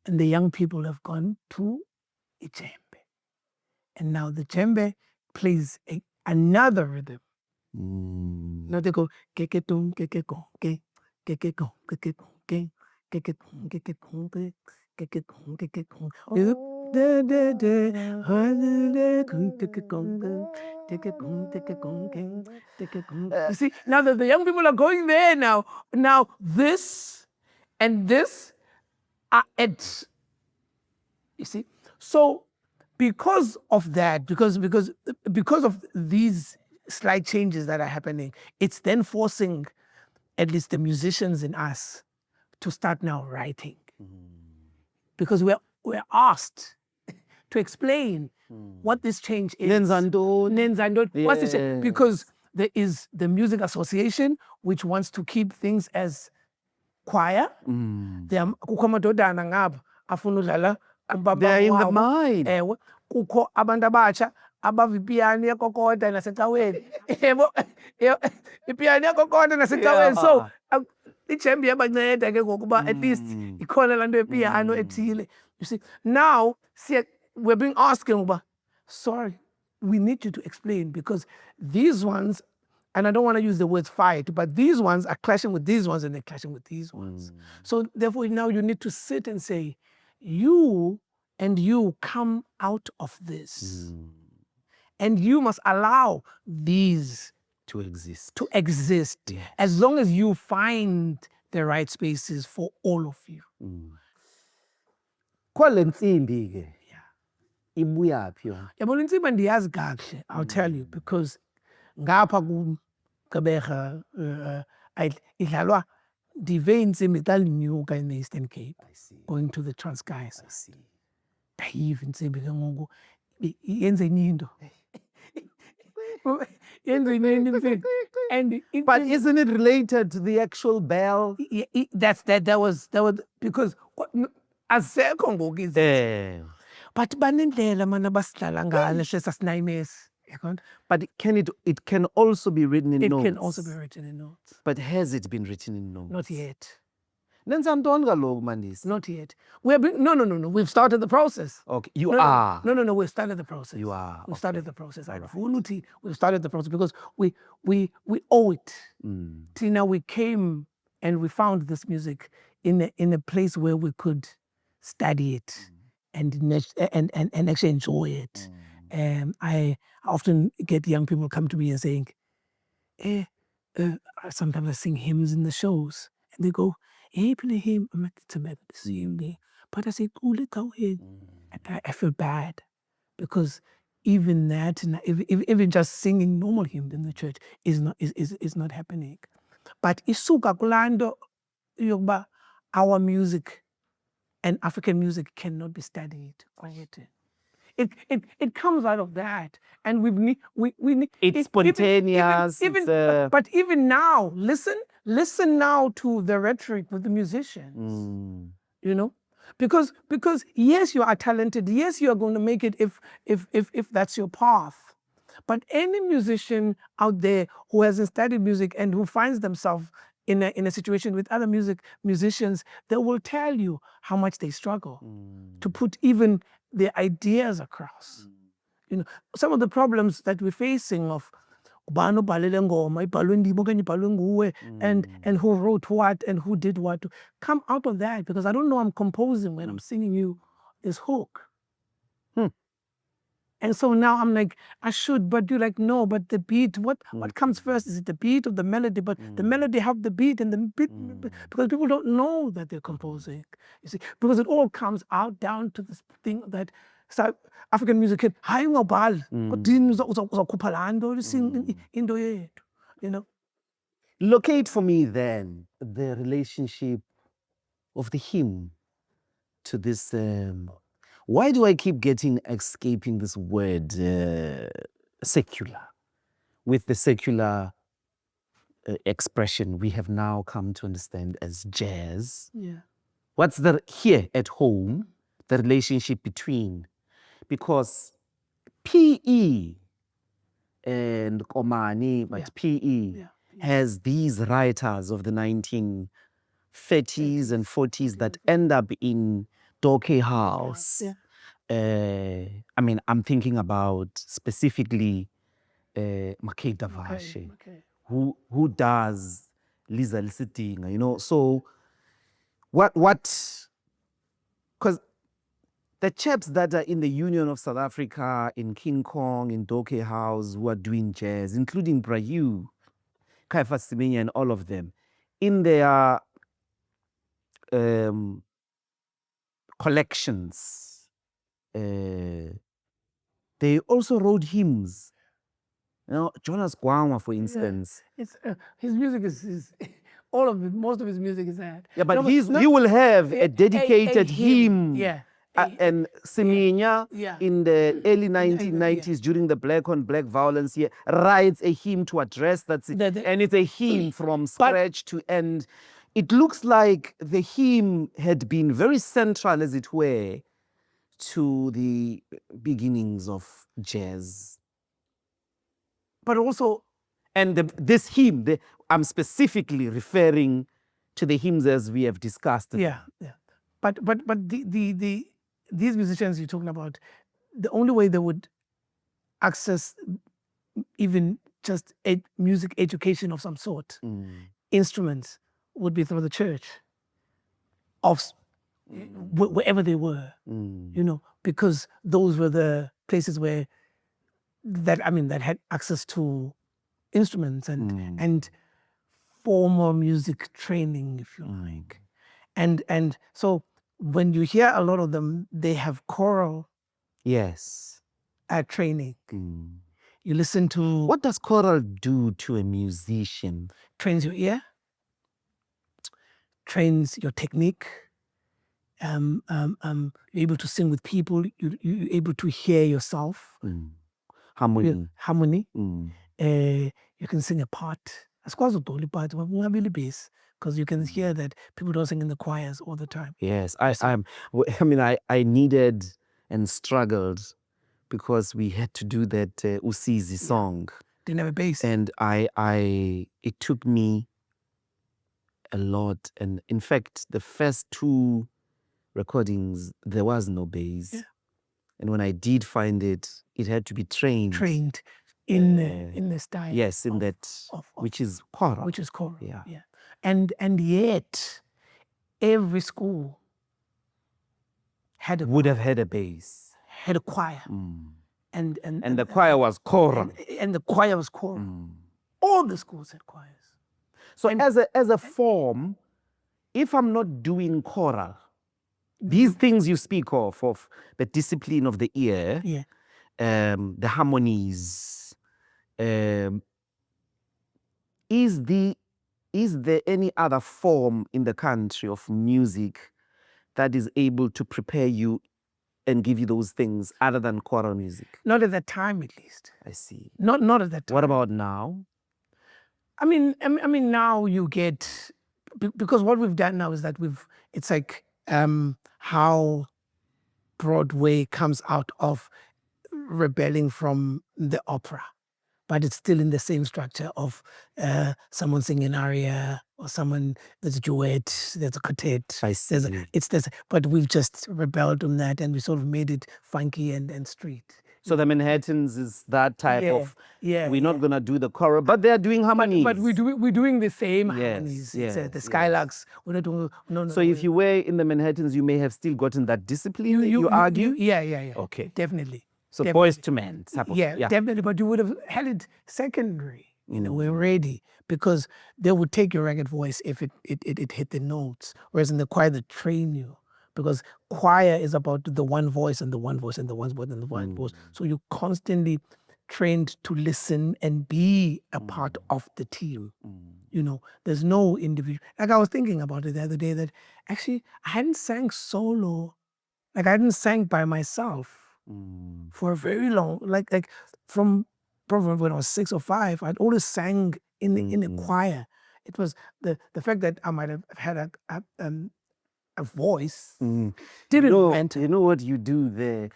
And the young people have gone to ijembe. And now the djembe plays another rhythm. Now they go keketung kekekong ke kekekong kekekong ke kekekong kekekong ke kekekong kekekong. You see, now that the young people are going there now this and this are at, you see. So because of that, because of these slight changes that are happening, it's then forcing at least the musicians in us to start now writing. Because we're asked to explain what this change is. What's the change? Because there is the Music Association, which wants to keep things as choir. Kukho amadodana ngapha afuna udlala They're in the mind. Ewe, kukho abantu abatsha abava ipiyano iyakokoda nasecaweni. Yebo, ipiyano iyakokoda nasecaweni. So ijembe iyabanceda ke ngoku uba at least ikhona laa nto yepiyano ethile. You see, now we're being asked uba, sorry, we need you to explain, because these ones, and I don't want to use the word fight, but these ones are clashing with these ones and they're clashing with these ones. So therefore now you need to sit and say, you and you come out of this. And you must allow these to exist. Yes. As long as you find the right spaces for all of you. Kwale ntsimbi ke. Ibuya phi yona? Yabona intsimbi ndiyazi kakuhle, I'll tell you, because ngapha kuGqeberha idlalwa ndive intsimbi xa ndinyuka in the Eastern Cape, going to the Transkei. Ndayiva intsimbi ke ngoku yenze enye into. But isn't it related to the actual bell? That was because asekho ngoku izinto. But banendlela mana basidlala ngalo sasinayimes. But it can also be written in notes. It can also be written in notes. But has it been written in notes? Not yet. Nenza ntoni kaloku Mandisi? Not yet. No. We've started the process. Okay, you are. No. We've started the process. You are. We've started the process. We've started the process because we owe it. Tina, we came and we found this music in a place where we could study it and actually enjoy it. I often get young people come to me and saying, sometimes I sing hymns in the shows, and they go, hey, play hymn, but I say, I feel bad, because even that, even just singing normal hymns in the church is not happening. But isuka kulando yokuba our music and African music cannot be studied or written. It comes out of that, and we need. It's spontaneous. But even now, listen now to the rhetoric with the musicians. You know, because yes, you are talented. Yes, you are going to make it if that's your path. But any musician out there who hasn't studied music and who finds themselves in a situation with other musicians, they will tell you how much they struggle to put even their ideas across. You know, some of the problems that we're facing of and who wrote what and who did what come out of that, because I don't know I'm composing when I'm singing you this hook. And so now I'm like, I should, but you're like, no, but the beat, what comes first? Is it the beat or the melody? But the melody have the beat, and the beat, because people don't know that they're composing, you see, because it all comes out down to this thing that South African music can, you know. Locate for me then the relationship of the hymn to this. Why do I keep escaping this word secular? With the secular expression we have now come to understand as jazz. Yeah. What's here at home, the relationship between? Because PE and Komani, but PE has these writers of the 1930s and 40s that end up in Doke House. I mean, I'm thinking about specifically Makeda Vashe, who does Liza Lisidinga, you know. So what, because the chaps that are in the Union of South Africa, in King Kong, in Doke House, who are doing jazz, including Brayu, Caiphas Semenya, and all of them, in their collections, they also wrote hymns. Jonas Gwangwa, for instance. It's his music is all of it. Most of his music is that. Yeah, but he will have a dedicated hymn. Yeah. And Semenya in the early 1990s, yeah. during the black on black violence here, writes a hymn to address that. And it's a hymn from scratch to end. It looks like the hymn had been very central, as it were, to the beginnings of jazz. But also, and this hymn, I'm specifically referring to the hymns as we have discussed. Yeah. But these musicians you're talking about, the only way they would access even just music education of some sort, instruments, would be through the church, wherever they were, because those were the places where that had access to instruments and formal music training, if you like, and so when you hear a lot of them, they have choral training. You listen to... What does choral do to a musician? Trains your ear, trains your technique. You're able to sing with people. You're able to hear yourself. Harmony. You can sing a part. As quite a part, really bass, because you can hear that people don't sing in the choirs all the time. Yes, I needed and struggled because we had to do that Usizi song. Didn't have a bass. And it took me a lot. And in fact, the first 2 recordings, there was no bass. Yeah. And when I did find it, it had to be trained in the style. Yes, in which is choral. Which is choral. Yeah. And yet, every school would have had a bass. Had a choir. And the choir was choral. And the choir was choral. All the schools had choirs. So as a form, if I'm not doing choral, these things you speak of the discipline of the ear, the harmonies, is there any other form in the country of music that is able to prepare you and give you those things other than choral music? Not at that time, at least. I see. Not at that time. What about now? I mean, now you get, because what we've done now is that it's like how Broadway comes out of rebelling from the opera, but it's still in the same structure of someone singing an aria or there's a duet, there's a quartet. I see. But we've just rebelled on that and we sort of made it funky and street. So the Manhattans is that type of... Yeah. We're not going to do the choral, but they're doing harmonies. But we're doing the same harmonies. The Skylarks. We're not doing... No. So if you were in the Manhattans, you may have still gotten that discipline, you argue? Yeah. Okay. Definitely. So Boys to Men. Yeah, definitely. But you would have held it secondary in a way already, because they would take your ragged voice if it hit the notes. Whereas in the choir, they train you. Because choir is about the one voice and the one voice and the one voice and the one voice. So you're constantly trained to listen and be a part of the team. There's no individual. Like I was thinking about it the other day that actually I hadn't sang solo. Like I hadn't sang by myself for a very long, like from probably when I was 6 or 5, I'd always sang in a choir. It was the fact that I might have had a voice didn't enter. You know what you do there?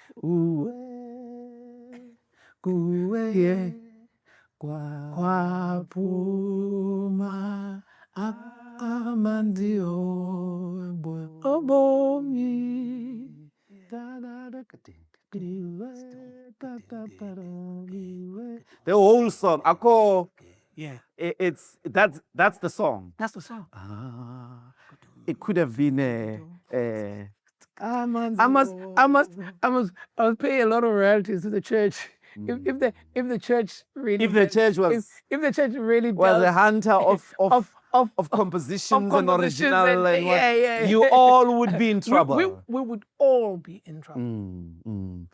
Kwapuma amandio obomi. The whole song. Yeah. That's the song. That's the song. It could have been I must pay a lot of royalties to the church. If the church really If the church was if the church really was does a hunter of compositions and original and what, you all would be in trouble. We would all be in trouble.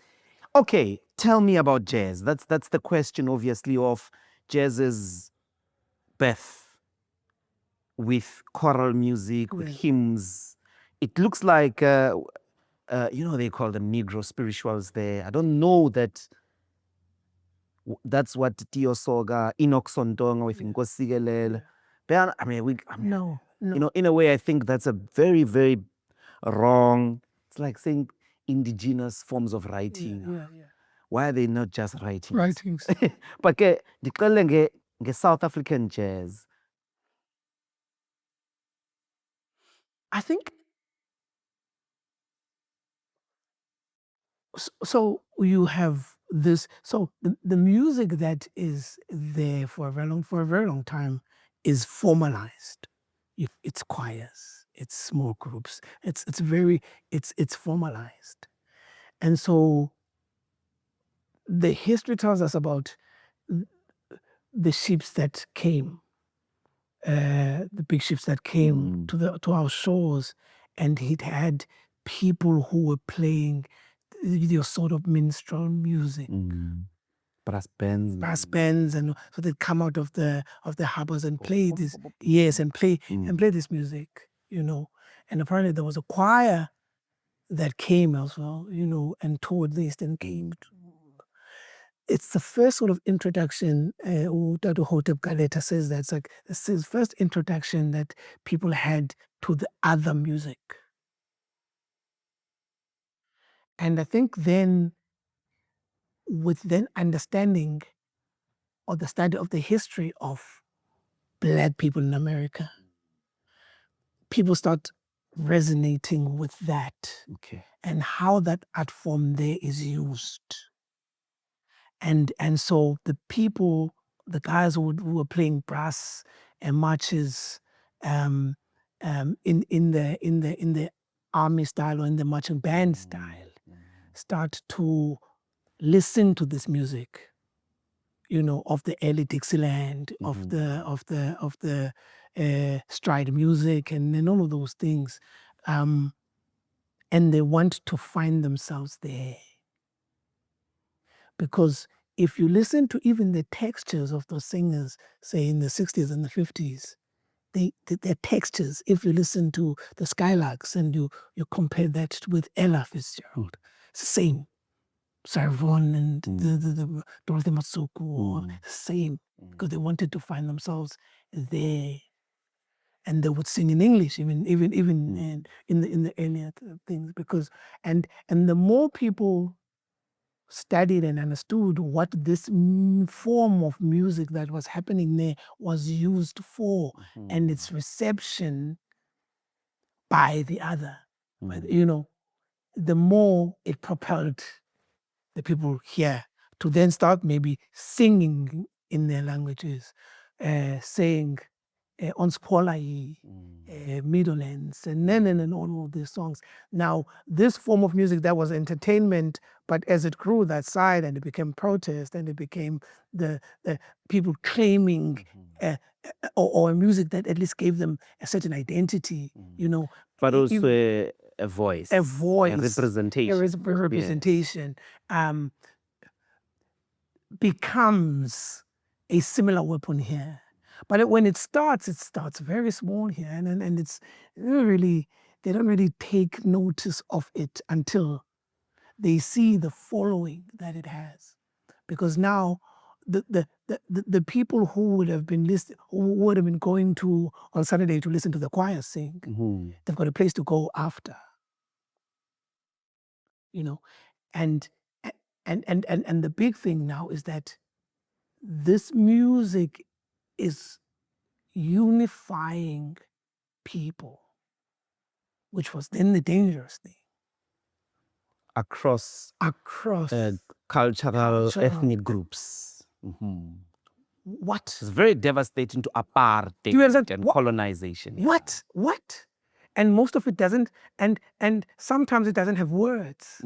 Okay, tell me about jazz. That's the question, obviously, of jazz's birth with choral music, with hymns. It looks like, they call them Negro spirituals there. I don't know that that's what Tio Soga, Enoch Sontonga with Nkosi Sikelel. No. In a way, I think that's a very, very wrong. It's like saying indigenous forms of writing. Why are they not just writings? But ke ndixelele nge-South African jazz. I think so. You have this. So the music that is there for a very long time is formalized. It's choirs, it's small groups. It's formalized, and so the history tells us about the ships that came, the big ships that came to our shores, and it had people who were playing your sort of minstrel music. Brass bands. And so they'd come out of the harbors and play this, and play this music, And apparently there was a choir that came as well, and toured the Eastern Cape. It's the first sort of introduction. Dr. Hotep Galeta says that it's his first introduction that people had to the other music. And I think then, with then understanding or the study of the history of Black people in America, people start resonating with that. And how that art form there is used. And so the people, the guys who were playing brass and marches in the army style or in the marching band style, start to listen to this music, of the early Dixieland, of the stride music, and then all of those things, and they want to find themselves there. Because if you listen to even the textures of those singers, say in the 60s and the 50s, their textures, if you listen to the Skylarks and you compare that with Ella Fitzgerald, it's the same. Sarah Vaughan and the Dorothy Matsuko, same, because they wanted to find themselves there. And they would sing in English, even in the earlier things, because and the more people studied and understood what this form of music that was happening there was used for, and its reception by the other, the more it propelled the people here to then start maybe singing in their languages, saying Ons Polai, Middlelands, and Nenen, and all of these songs. Now, this form of music that was entertainment, but as it grew that side and it became protest and it became the people claiming or music that at least gave them a certain identity, But also a voice. A voice. A representation. A representation. Becomes a similar weapon here. But when it starts very small here, and it's really, they don't really take notice of it until they see the following that it has. Because now the people who would have been going to on Saturday to listen to the choir sing, they've got a place to go after. And the big thing now is that this music is unifying people, which was then the dangerous thing. Across cultural, ethnic groups. What? It's very devastating to apartheid and colonization. What? And most of it doesn't, and sometimes it doesn't have words.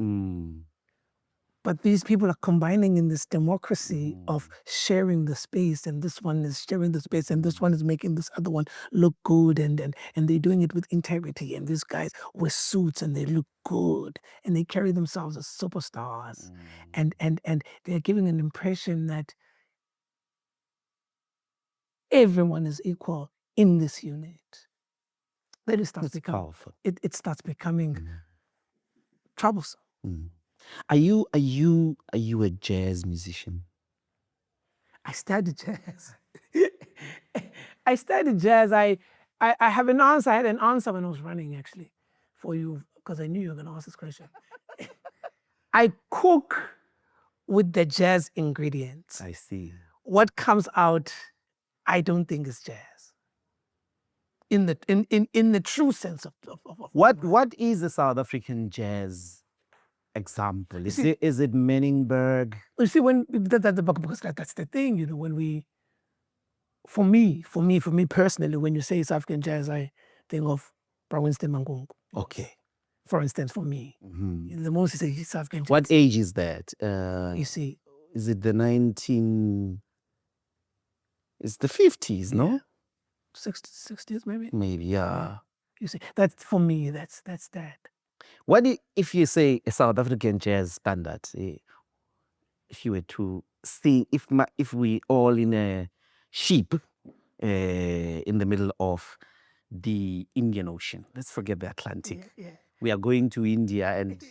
But these people are combining in this democracy of sharing the space, and this one is sharing the space, and this one is making this other one look good, and they're doing it with integrity. And these guys wear suits and they look good, and they carry themselves as superstars, and they're giving an impression that everyone is equal in this unit. Then it starts becoming powerful. It starts becoming troublesome. Are you a jazz musician? I studied jazz. I studied jazz. I have an answer. I had an answer when I was running, actually, for you, because I knew you were going to ask this question. I cook with the jazz ingredients. I see. What comes out, I don't think is jazz. In the true sense of what is a South African jazz example? Is it Meningberg? You see, when because that's the thing, you know, when we, for me personally, when you say South African jazz, I think of Winston Mangungu. Okay. For instance, for me, the most you say South African jazz. What age is that? You see, is it the 19? It's the 50s, no? 60s, maybe. Maybe, yeah. You see, that's for me. That's that. What if you say a South African jazz standard? If you were to sing, if we all in a ship in the middle of the Indian Ocean, let's forget the Atlantic. Yeah. We are going to India, and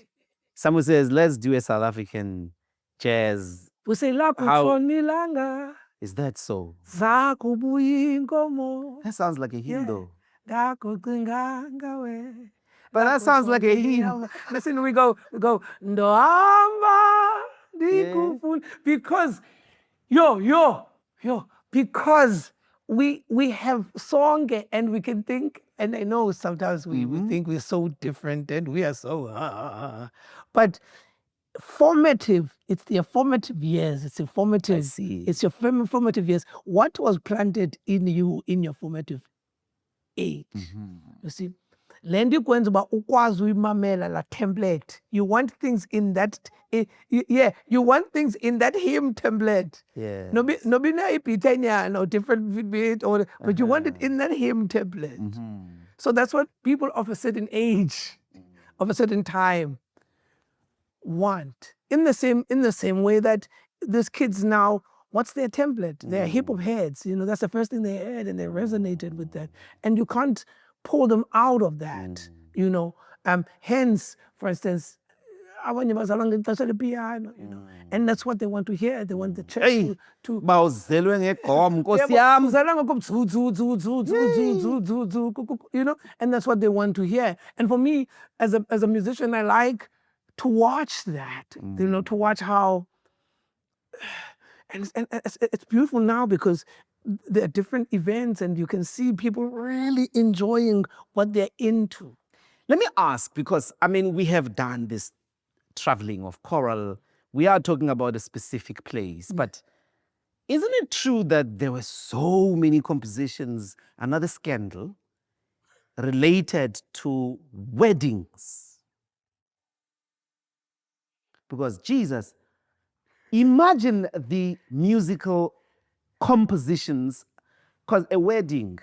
someone says, "Let's do a South African jazz." We say la kufonilanga. Is that so? That That sounds like a hymn, though. But that sounds like a hymn. Listen, we go, Ndoamba dikufun, because because we have song and we can think, and I know sometimes we think we're so different and we are so but formative, it's the formative years. It's your formative. I see. It's your formative years. What was planted in you in your formative age? You see, lendi kwenza uba ukwazi uyimamela la template. You want things in that. You want things in that hymn template. Yeah. Nobi na ipitenya no different bit, but you want it in that hymn template. So that's what people of a certain age, of a certain time, want. In the same way that these kids now, what's their template? They're hip hop heads. You know, that's the first thing they heard, and they resonated with that. And you can't pull them out of that. You know, hence, for instance, piano, you know, and that's what they want to hear. They want the church to you know, and that's what they want to hear. And for me, as a musician, I like to watch that, you know, to watch how, and it's beautiful now because there are different events and you can see people really enjoying what they're into. Let me ask, because I mean, we have done this traveling of choral. We are talking about a specific place, but isn't it true that there were so many compositions, another scandal, related to weddings? Because Jesus, imagine the musical compositions, because a wedding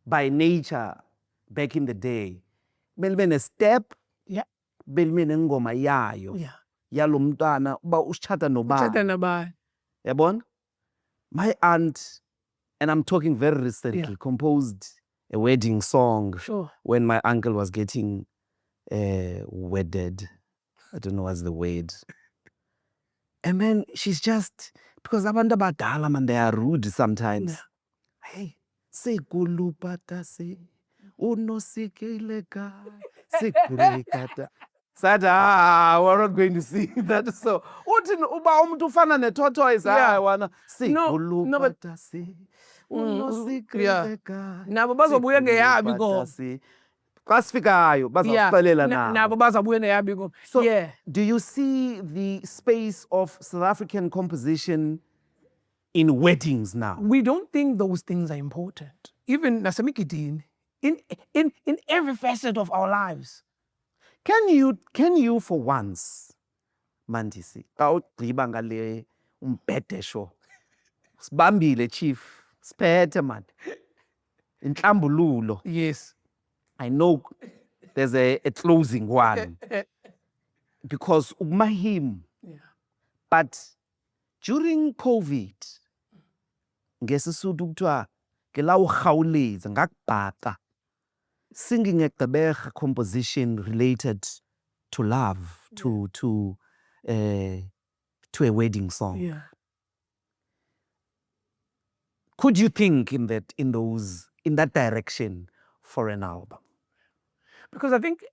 by nature back in the day, belibene a step, belibene ngoma yayo, yalo mntwana uba ushada nobani. Yabona? My aunt, and I'm talking very recently, composed a wedding song when my uncle was getting wedded. I don't know what's the word. And then she's just, because abantu abadala, man, they are rude sometimes. Hey, sekulupata se, unosikeleka, sekurekata. Said, we're not going to sing that. So, uba umuntu ufana ne-tortoise, wana, sekulupata se, unosikeleka. Nabo bazobuya ngeyabi ingoma. Klasifikayo, bazawuxelela nabo bazobuya ngeyabi ingoma. So, do you see the space of South African composition in weddings now? We don't think those things are important. Even nasemigidini, in every facet of our lives. Can you for once, Mandisi, xa ugqiba ngale umbhedesho, sibambile chief, siphethe man, inhlambululo. Yes. I know there's a closing one because umahim, but during COVID, ngesisuthu kuthiwa ke la urhawuleza ngakubhaqa singing a Gqeberha composition related to love, to a wedding song. Yeah. Could you think in that direction for an album? Because I think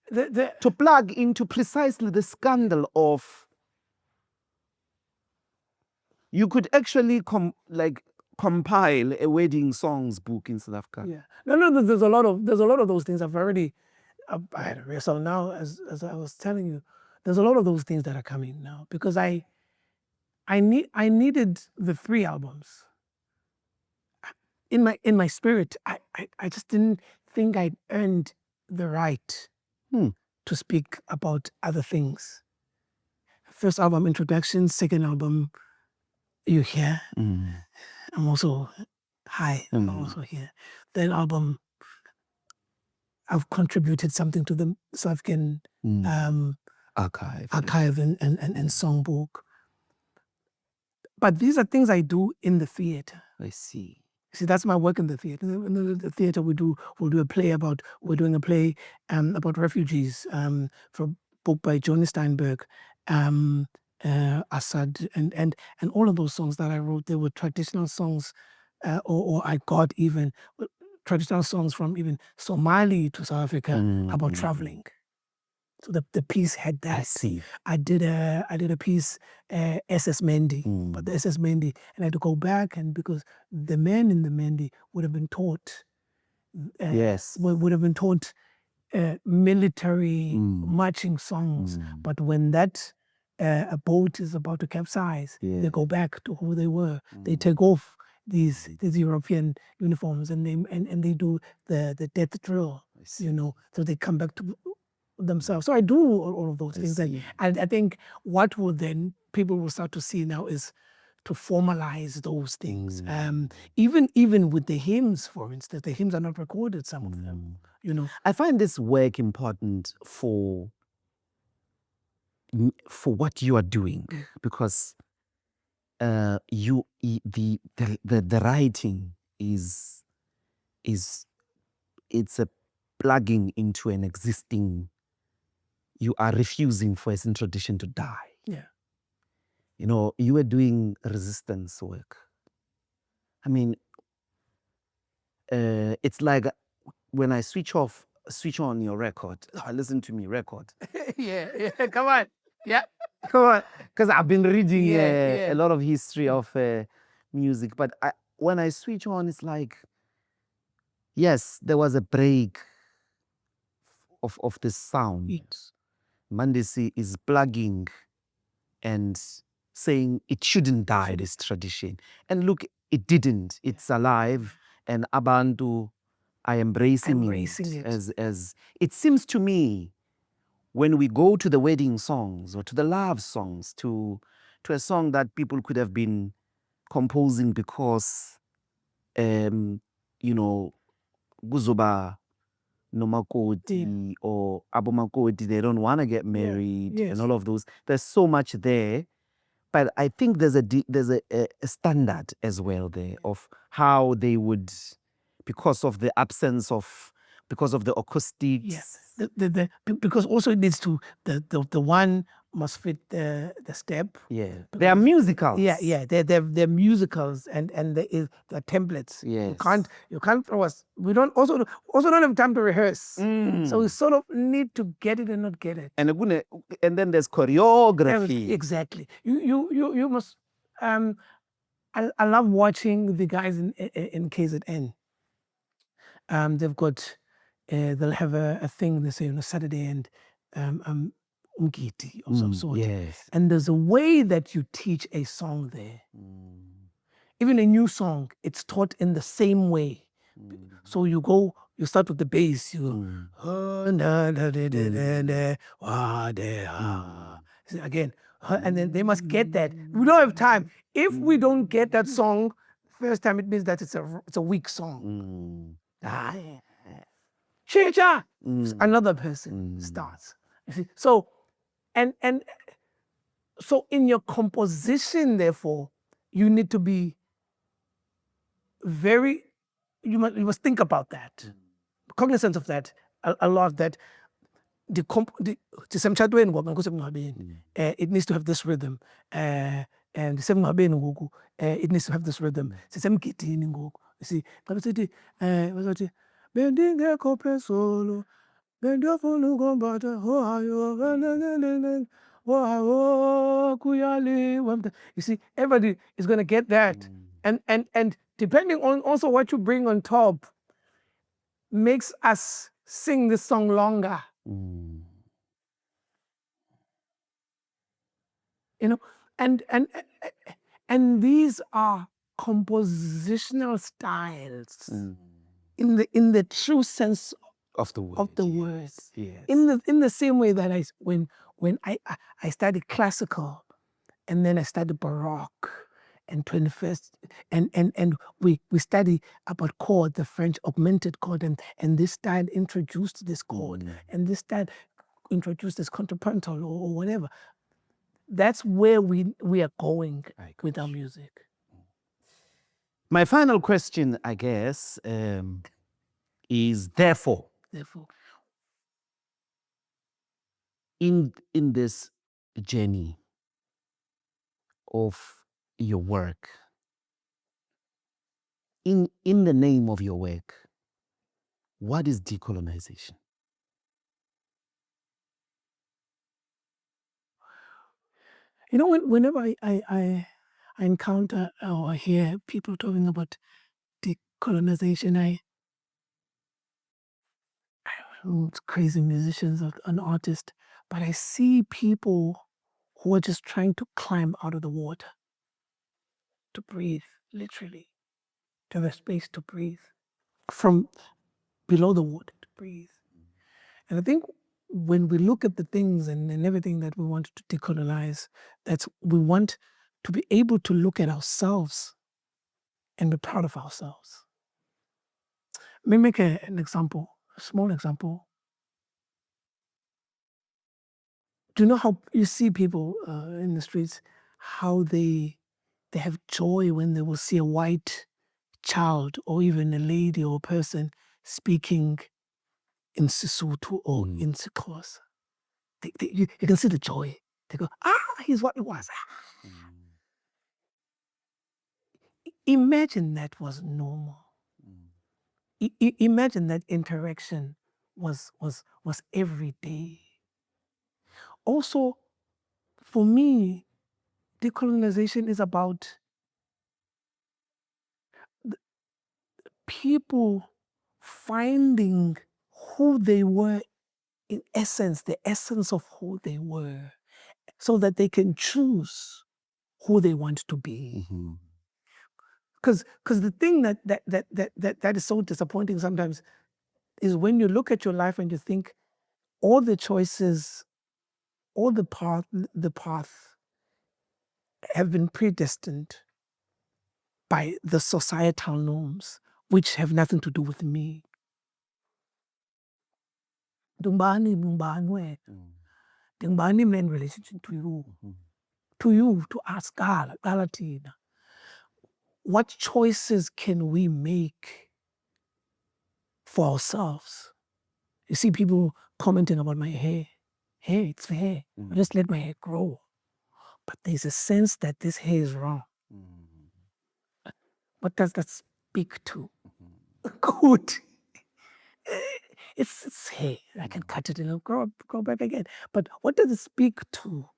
To plug into precisely the scandal of, you could actually compile a wedding songs book in South Africa. yeah. No, there's a lot of those things. I had a wrestle now, as I was telling you. There's a lot of those things that are coming now because I needed the 3 albums. In my spirit, I just didn't think I'd earned the right to speak about other things. First album, Introduction. Second album, You Here. I'm also high. I'm also here. Third album, I've contributed something to the South African archive and songbook. But these are things I do in the theater. I see. See, that's my work in the theater. In the theater, we're doing a play about refugees, from a book by Johnny Steinberg, Assad, and all of those songs that I wrote. They were traditional songs, or I got even traditional songs from even Somali to South Africa about traveling. So the piece had that. I see. I did a piece, SS Mendi, but the SS Mendi, and I had to go back, and because the men in the Mendi would have been taught, would have been taught military marching songs, but when that a boat is about to capsize, they go back to who they were. They take off these European uniforms and they do the death drill, so they come back to themselves. So I do all of those things. And I think what will then people will start to see now is to formalize those things. Even with the hymns, for instance, the hymns are not recorded, some of them. I find this work important for what you are doing, because the writing is it's a plugging into an existing. You are refusing for a central tradition to die. Yeah. You were doing resistance work. I mean, it's like when I switch on your record, listen to me record. yeah, come on. Yeah, come on. Because I've been reading a lot of history of music, but when I switch on, it's like, yes, there was a break of the sound. Yes. Mandisi is plugging and saying it shouldn't die, this tradition. And look, it didn't. It's alive, and Abantu are embracing it. As it seems to me, when we go to the wedding songs or to the love songs, to a song that people could have been composing because, Guzuba Nomakoti or Abomakoti, they don't want to get married and all of those. There's so much there, but I think there's a standard as well there of how they would, because of the acoustics. Yes, because also it needs to the one must fit the step. Yeah, they are musicals. Yeah, they're musicals and the templates. Yes, you can't throw us. We don't have time to rehearse. So we sort of need to get it and not get it. And then there's choreography. Exactly. You must. I love watching the guys in KZN. They've got. They'll have a thing, they say, on a Saturday, and umgiti of some sort. Yes. And there's a way that you teach a song there. Even a new song, it's taught in the same way. So you go You start with the bass. You see, again, and then they must get that. We don't have time. If we don't get that song first time, it means that it's a weak song. Another person starts. You see, so and so in your composition, therefore, you need to be you must think about that, cognizant of that a lot. That it needs to have this rhythm, and it needs to have this rhythm. You see, bendingekho phezulu, bendiyofuna ukombatha, kuyaliwa. You see, everybody is going to get that. And depending on also what you bring on top makes us sing this song longer. You know, and these are compositional styles in the true sense Of the word. of the words. Yes. In the same way that when I studied classical, and then I studied Baroque and 21st, and we study about chord, the French augmented chord, and this style introduced this chord, and this style introduced this contrapuntal or whatever. That's where we are going with our music. My final question, I guess, is therefore, in this journey of your work, in the name of your work, what is decolonization? You know, whenever I encounter or hear people talking about decolonization, it's crazy musicians or an artist, but I see people who are just trying to climb out of the water, to breathe, literally, to have a space to breathe, from below the water to breathe. And I think when we look at the things and everything that we want to decolonize, we want to be able to look at ourselves and be proud of ourselves. Let me make an example, a small example. Do you know how you see people in the streets, how they have joy when they will see a white child or even a lady or a person speaking in Sesotho or in Xhosa? You can see the joy. They go, he's what it was. Imagine that was normal. Imagine that interaction was every day. Also, for me, decolonization is about people finding who they were in essence, the essence of who they were, so that they can choose who they want to be. Because the thing that is so disappointing sometimes is when you look at your life and you think all the choices, all the path have been predestined by the societal norms, which have nothing to do with me. Dingubani wena? Dingubani mina in relation to you? To you, to us, qala thina. What choices can we make for ourselves? You see people commenting about my hair. Hey, it's hair. I just let my hair grow. But there's a sense that this hair is wrong. What does that speak to? Good. It's hair. I can cut it and it'll grow back again. But what does it speak to?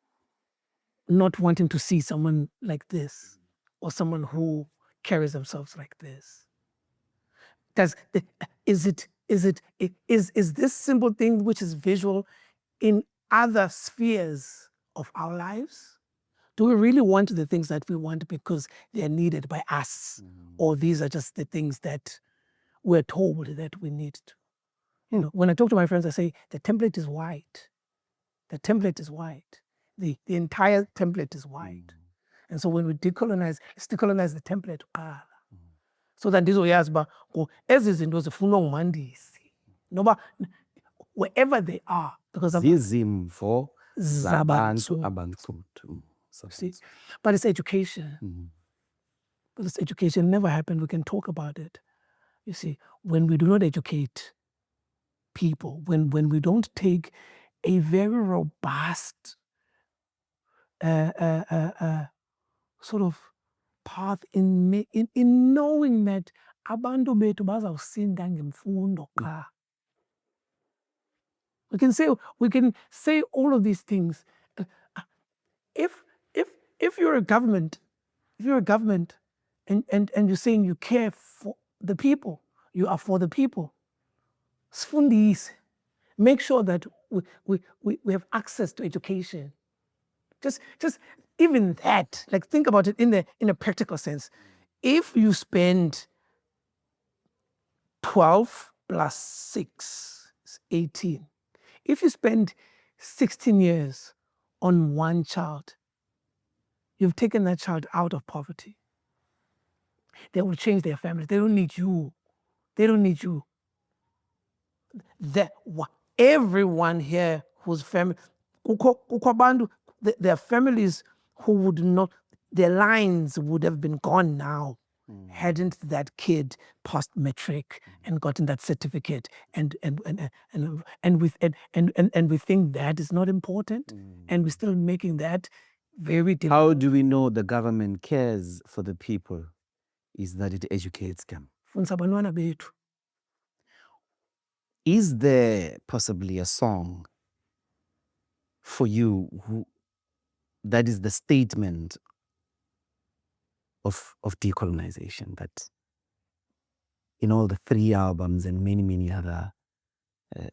Not wanting to see someone like this or someone who carries themselves like this. Is this simple thing which is visual in other spheres of our lives? Do we really want the things that we want because they're needed by us? Or these are just the things that we're told that we need to. When I talk to my friends, I say, the template is white. The template is white. The entire template is white. And so when we decolonize, let's decolonize the template. So that ndizoyazi uba ezi zinto zifuna ungumandisi. Noba wherever they are. Because Zizimvo zabantu Zabantsundu. abantsundu. See? But it's education. But it's education. Never happened. We can talk about it. You see, when we do not educate people, when we don't take a very robust sort of path in knowing that abantu bethu bazawusinda ngemfundo qha. We can say all of these things. If you're a government, and you're saying you care for the people, you are for the people, sfundise. Make sure that we have access to education. Just even that, like think about it in a practical sense. If you spend 12 plus 6 is 18. If you spend 16 years on one child, you've taken that child out of poverty. They will change their families. They don't need you. They don't need you. Everyone here whose family, their families who would not, their lines would have been gone now, hadn't that kid passed matric and gotten that certificate, and we think that is not important, and we're still making that very difficult. How do we know the government cares for the people? Is that it educates them. Fundisa abantwana bethu. Is there possibly a song for you that is the statement of decolonization, that in all the 3 albums and many, many other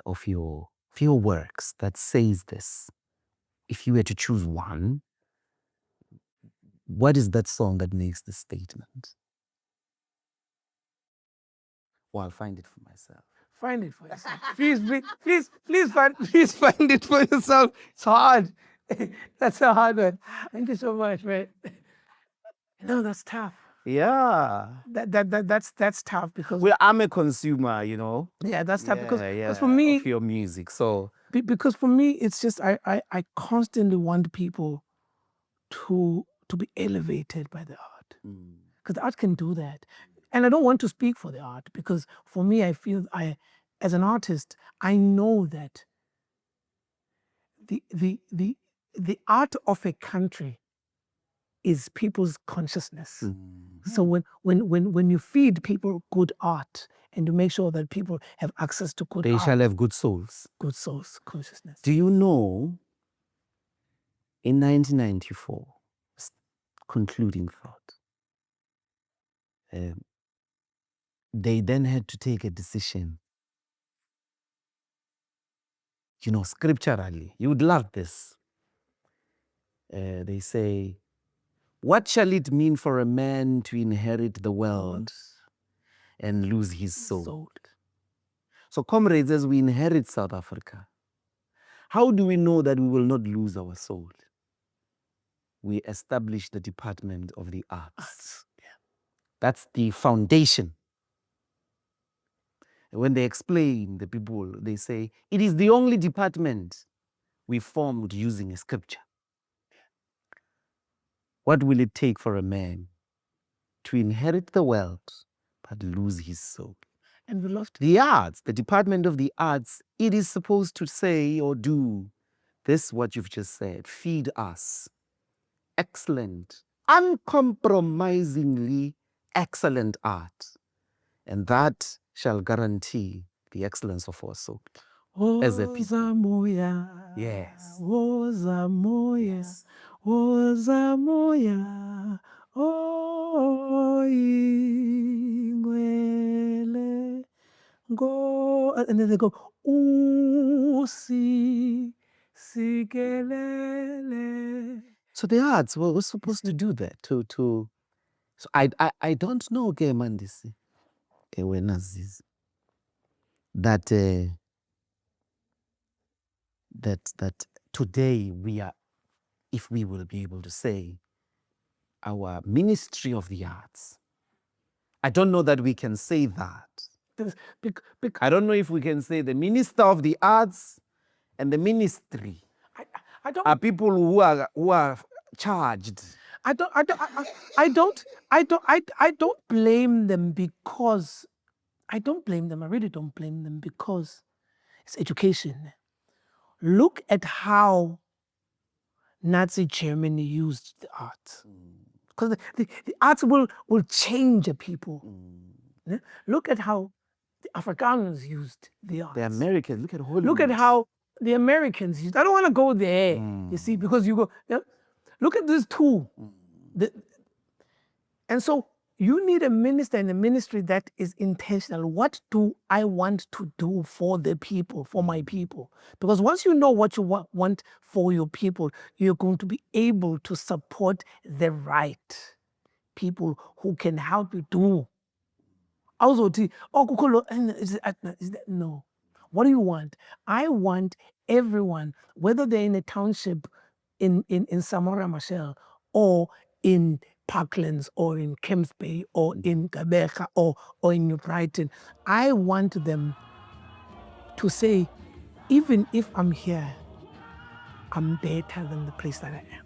of your works that says this? If you were to choose one, what is that song that makes the statement? Well, I'll find it for myself. Find it for yourself. please find it for yourself. It's hard. That's a hard one. Thank you so much, man. No, that's tough. Yeah. That's tough because Well, I'm a consumer, Yeah, that's tough because for me, of your music. So because for me, it's just I constantly want people to be elevated by the art, because the art can do that. And I don't want to speak for the art, because for me, I feel as an artist, I know that the art of a country is people's consciousness. So when you feed people good art and you make sure that people have access to good they art, shall have good souls. good souls, consciousness. Do you know, in 1994, concluding thought, they then had to take a decision. Scripturally, you would love this. They say, what shall it mean for a man to inherit the world and lose his soul? So, comrades, as we inherit South Africa, how do we know that we will not lose our soul? We establish the Department of the Arts. That's the foundation. When they explain the people, they say, it is the only department we formed using a scripture. What will it take for a man to inherit the world but lose his soul? And we lost the arts, the Department of the Arts, it is supposed to say or do this, what you've just said: feed us excellent, uncompromisingly excellent art. And that shall guarantee the excellence of our soul as a people. Yes. Yes. Wozamoya, ingwele, go, and then they go, usi, sikelele. So the arts were supposed to do that. So I don't know, Mandisi. that that today we are, if we will be able to say, our Ministry of the Arts. I don't know that we can say that. I don't know if we can say the Minister of the Arts and the ministry are people who are charged. I don't blame them because I really don't blame them because it's education. Look at how Nazi Germany used the arts. Because the arts will change a people. Yeah? Look at how the Afrikaners used the arts. The Americans, look at Hollywood. Look at how the Americans used. I don't want to go there, you see, because you go, look at this too. And so you need a minister and a ministry that is intentional. What do I want to do for the people, for my people? Because once you know what you want for your people, you're going to be able to support the right people who can help you do. No. What do you want? I want everyone, whether they're in a township in Samora Machel or in Parklands or in Kemps Bay or in Gabeka or in New Brighton, I want them to say, even if I'm here, I'm better than the place that I am.